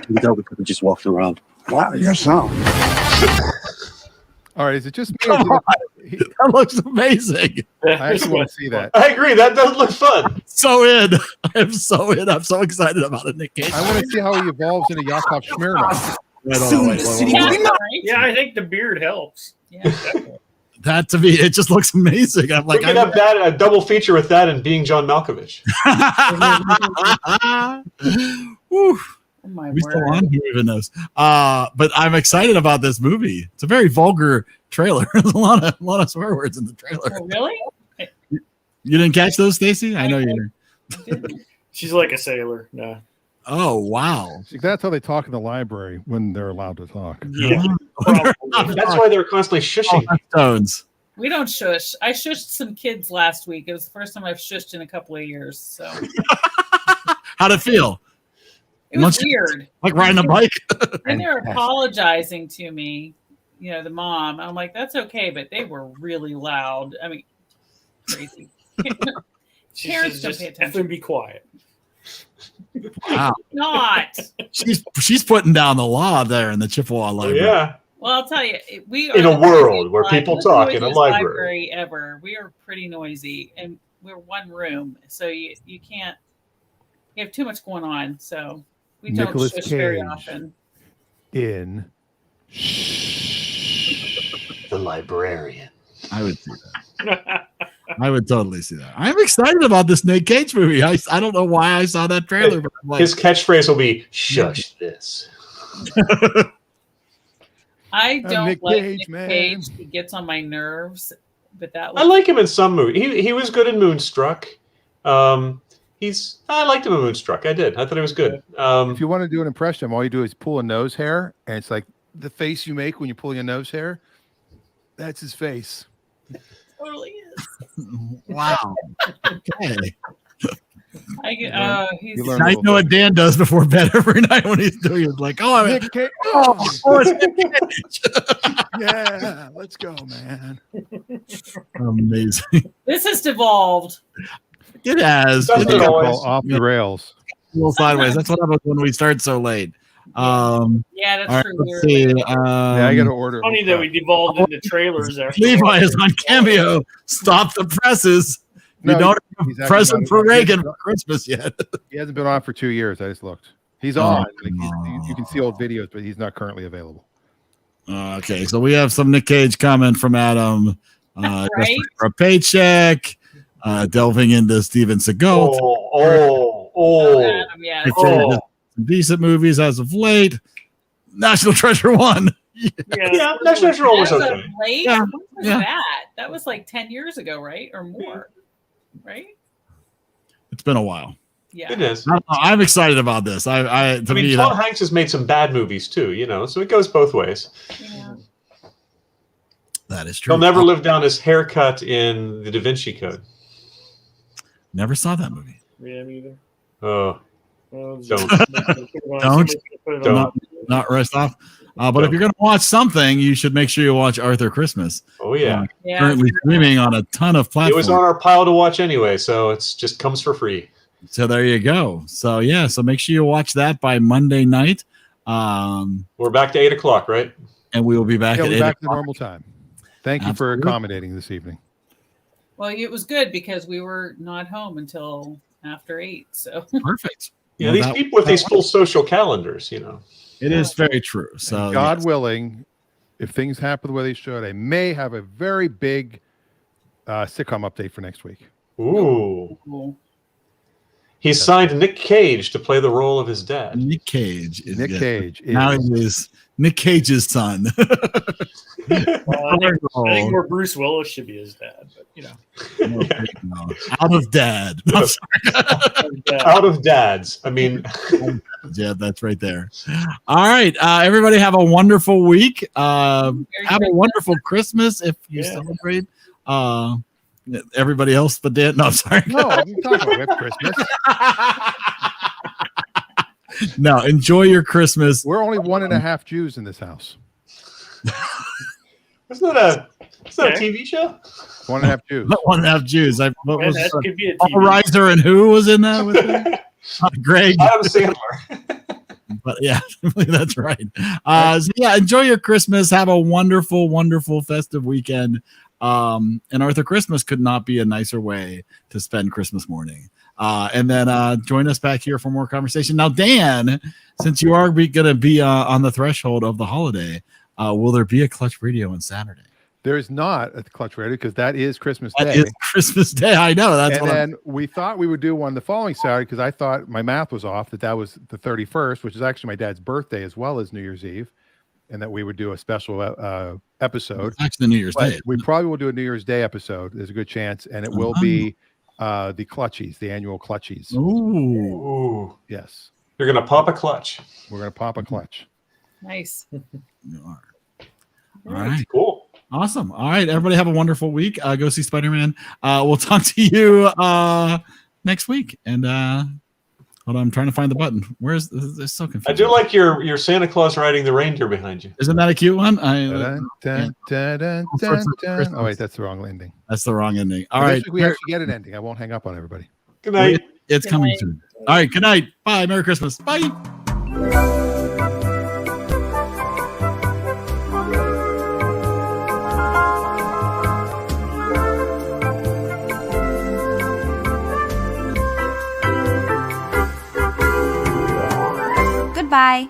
We thought we could have just walked around. Wow, you're so. All right, is it just me? Or that looks amazing. I actually want to see that. I agree. That does look fun. So in. I'm so in. I'm so excited about it, Nick Cage. I want to see how he evolves into Yakov Smirnoff. Yeah, I think the beard helps. Yeah. That to me, it just looks amazing. I'm We like, could have that a double feature with that and Being John Malkovich. Whew. Oh my We still word. on? Who even knows? But I'm excited about this movie. It's a very vulgar trailer. There's a lot of swear words in the trailer. Oh, really? You didn't catch those, Stacy? I know you didn't. She's like a sailor. No. Oh wow! See, that's how they talk in the library when they're allowed to talk. Yeah. That's why they're constantly shushing. Tones. We don't shush. I shushed some kids last week. It was the first time I've shushed in a couple of years. So How'd it feel? it was weird. Like riding a bike? And they're apologizing to me, the mom. I'm like, that's okay, but they were really loud. I mean, crazy. She Parents says, don't just pay F attention. and be quiet. Wow. Not. She's putting down the law there in the Chippewa library. Yeah. Well, I'll tell you, we are In a the world where noisiest people li- talk the in a noisiest library. ever. We are pretty noisy, and we're one room, so you can't. You have too much going on, so we don't Nicolas shush very Cage. often. In The librarian. I would see that. I would totally see that. I'm excited about this Nick Cage movie. I don't know why I saw that trailer, but I'm like, His catchphrase will be "Shush this." I don't Nick like Cage, Nick man. Cage. He gets on my nerves, but that I like him in some movies. He was good in Moonstruck. I liked him in Moonstruck. I did. I thought he was good. if you want to do an impression, all you do is pull a nose hair, and it's like the face you make when you're pulling a nose hair. That's his face. totally is. wow. Okay. He's You learn a I little know what bit. Dan does before bed every night when he's doing it. Like, oh, Nick Cage. Oh, it's Nick Cage. yeah, let's go, man. Amazing. this has devolved. It has. Doesn't It it got always? Well, off the rails. a little sideways. That's what happens when we start so late. Yeah, that's All right, true. let's see. Yeah, I got to order. Funny that we devolved into trailers there. Levi is on Cameo. Stop the presses. No, you don't have he's a actually present not- for he's Reagan not- for Christmas yet. He hasn't been on for 2 years. I just looked. He's Oh, on. Like, you can see old videos, but he's not currently available. Okay, so we have some Nick Cage comment from Adam. Right? Just for a paycheck. Delving into Steven Seagal. Oh. Adam, yeah. It's Oh. some decent movies as of late. National Treasure won. Yeah, National Treasure was As of okay. late? Yeah, When was yeah. that? That was like 10 years ago, right? Or more, right? It's been a while. Yeah. It is. I'm excited about this. I mean, Tom Hanks has made some bad movies too, so it goes both ways. Yeah. That is true. He'll never live down his haircut in the Da Vinci Code. Never saw that movie. Yeah, me either. Oh, don't not rest off. But if you're going to watch something, you should make sure you watch Arthur Christmas. Oh yeah, currently streaming on a ton of platforms. It was on our pile to watch anyway, so it's just comes for free. So there you go. So yeah, so make sure you watch that by Monday night. We're back to 8 o'clock, right? And we will be back at 8 back to o'clock. normal time. Thank you for accommodating this evening. Well, it was good because we were not home until after 8. So perfect. Yeah, these people with these full social calendars, It is very true. So and God willing, if things happen the way they should, I may have a very big sitcom update for next week. Ooh. He signed Nick Cage to play the role of his dad. Nick Cage is now he is Nick Cage's son. I think more Bruce Willis should be his dad, but Out of dad. No, Out of dads. I mean, yeah, that's right there. All right, everybody, have a wonderful week. Have a wonderful Christmas if you celebrate. Everybody else but Dan. No, I'm sorry. No, I'm talking about Christmas. No, enjoy your Christmas. We're only 1.5 Jews in this house. It's not a TV show. 1.5 Jews. 1.5 Jews. What was that could be a Paul TV. Reiser and who was in that with him? Greg. Adam Sandler. But yeah, that's right. So yeah, enjoy your Christmas. Have a wonderful, wonderful festive weekend. And Arthur Christmas could not be a nicer way to spend Christmas morning. And then join us back here for more conversation. Now, Dan, since you are going to be on the threshold of the holiday, will there be a Clutch Radio on Saturday? There is not a Clutch Radio because that is Christmas Day. That is Christmas Day. I know. That's and then we thought we would do one the following Saturday because I thought my math was off, that was the 31st, which is actually my dad's birthday as well as New Year's Eve, and that we would do a special episode. It's actually New Year's Day. We probably will do a New Year's Day episode. There's a good chance, and it will be the Clutchies, the annual Clutchies. Ooh. Yes. You're going to pop a clutch. We're going to pop a clutch. Nice. You are. All right. Cool. Awesome. All right. Everybody have a wonderful week. Go see Spider-Man. We'll talk to you next week. And hold on, I'm trying to find the button. Where's this? So confusing. I do like your Santa Claus riding the reindeer behind you. Isn't that a cute one? Oh, wait, that's the wrong ending. That's the wrong ending. All This right. week we actually get an ending. I won't hang up on everybody. Good night. It's coming soon. All right. Good night. Bye. Merry Christmas. Bye. Goodbye.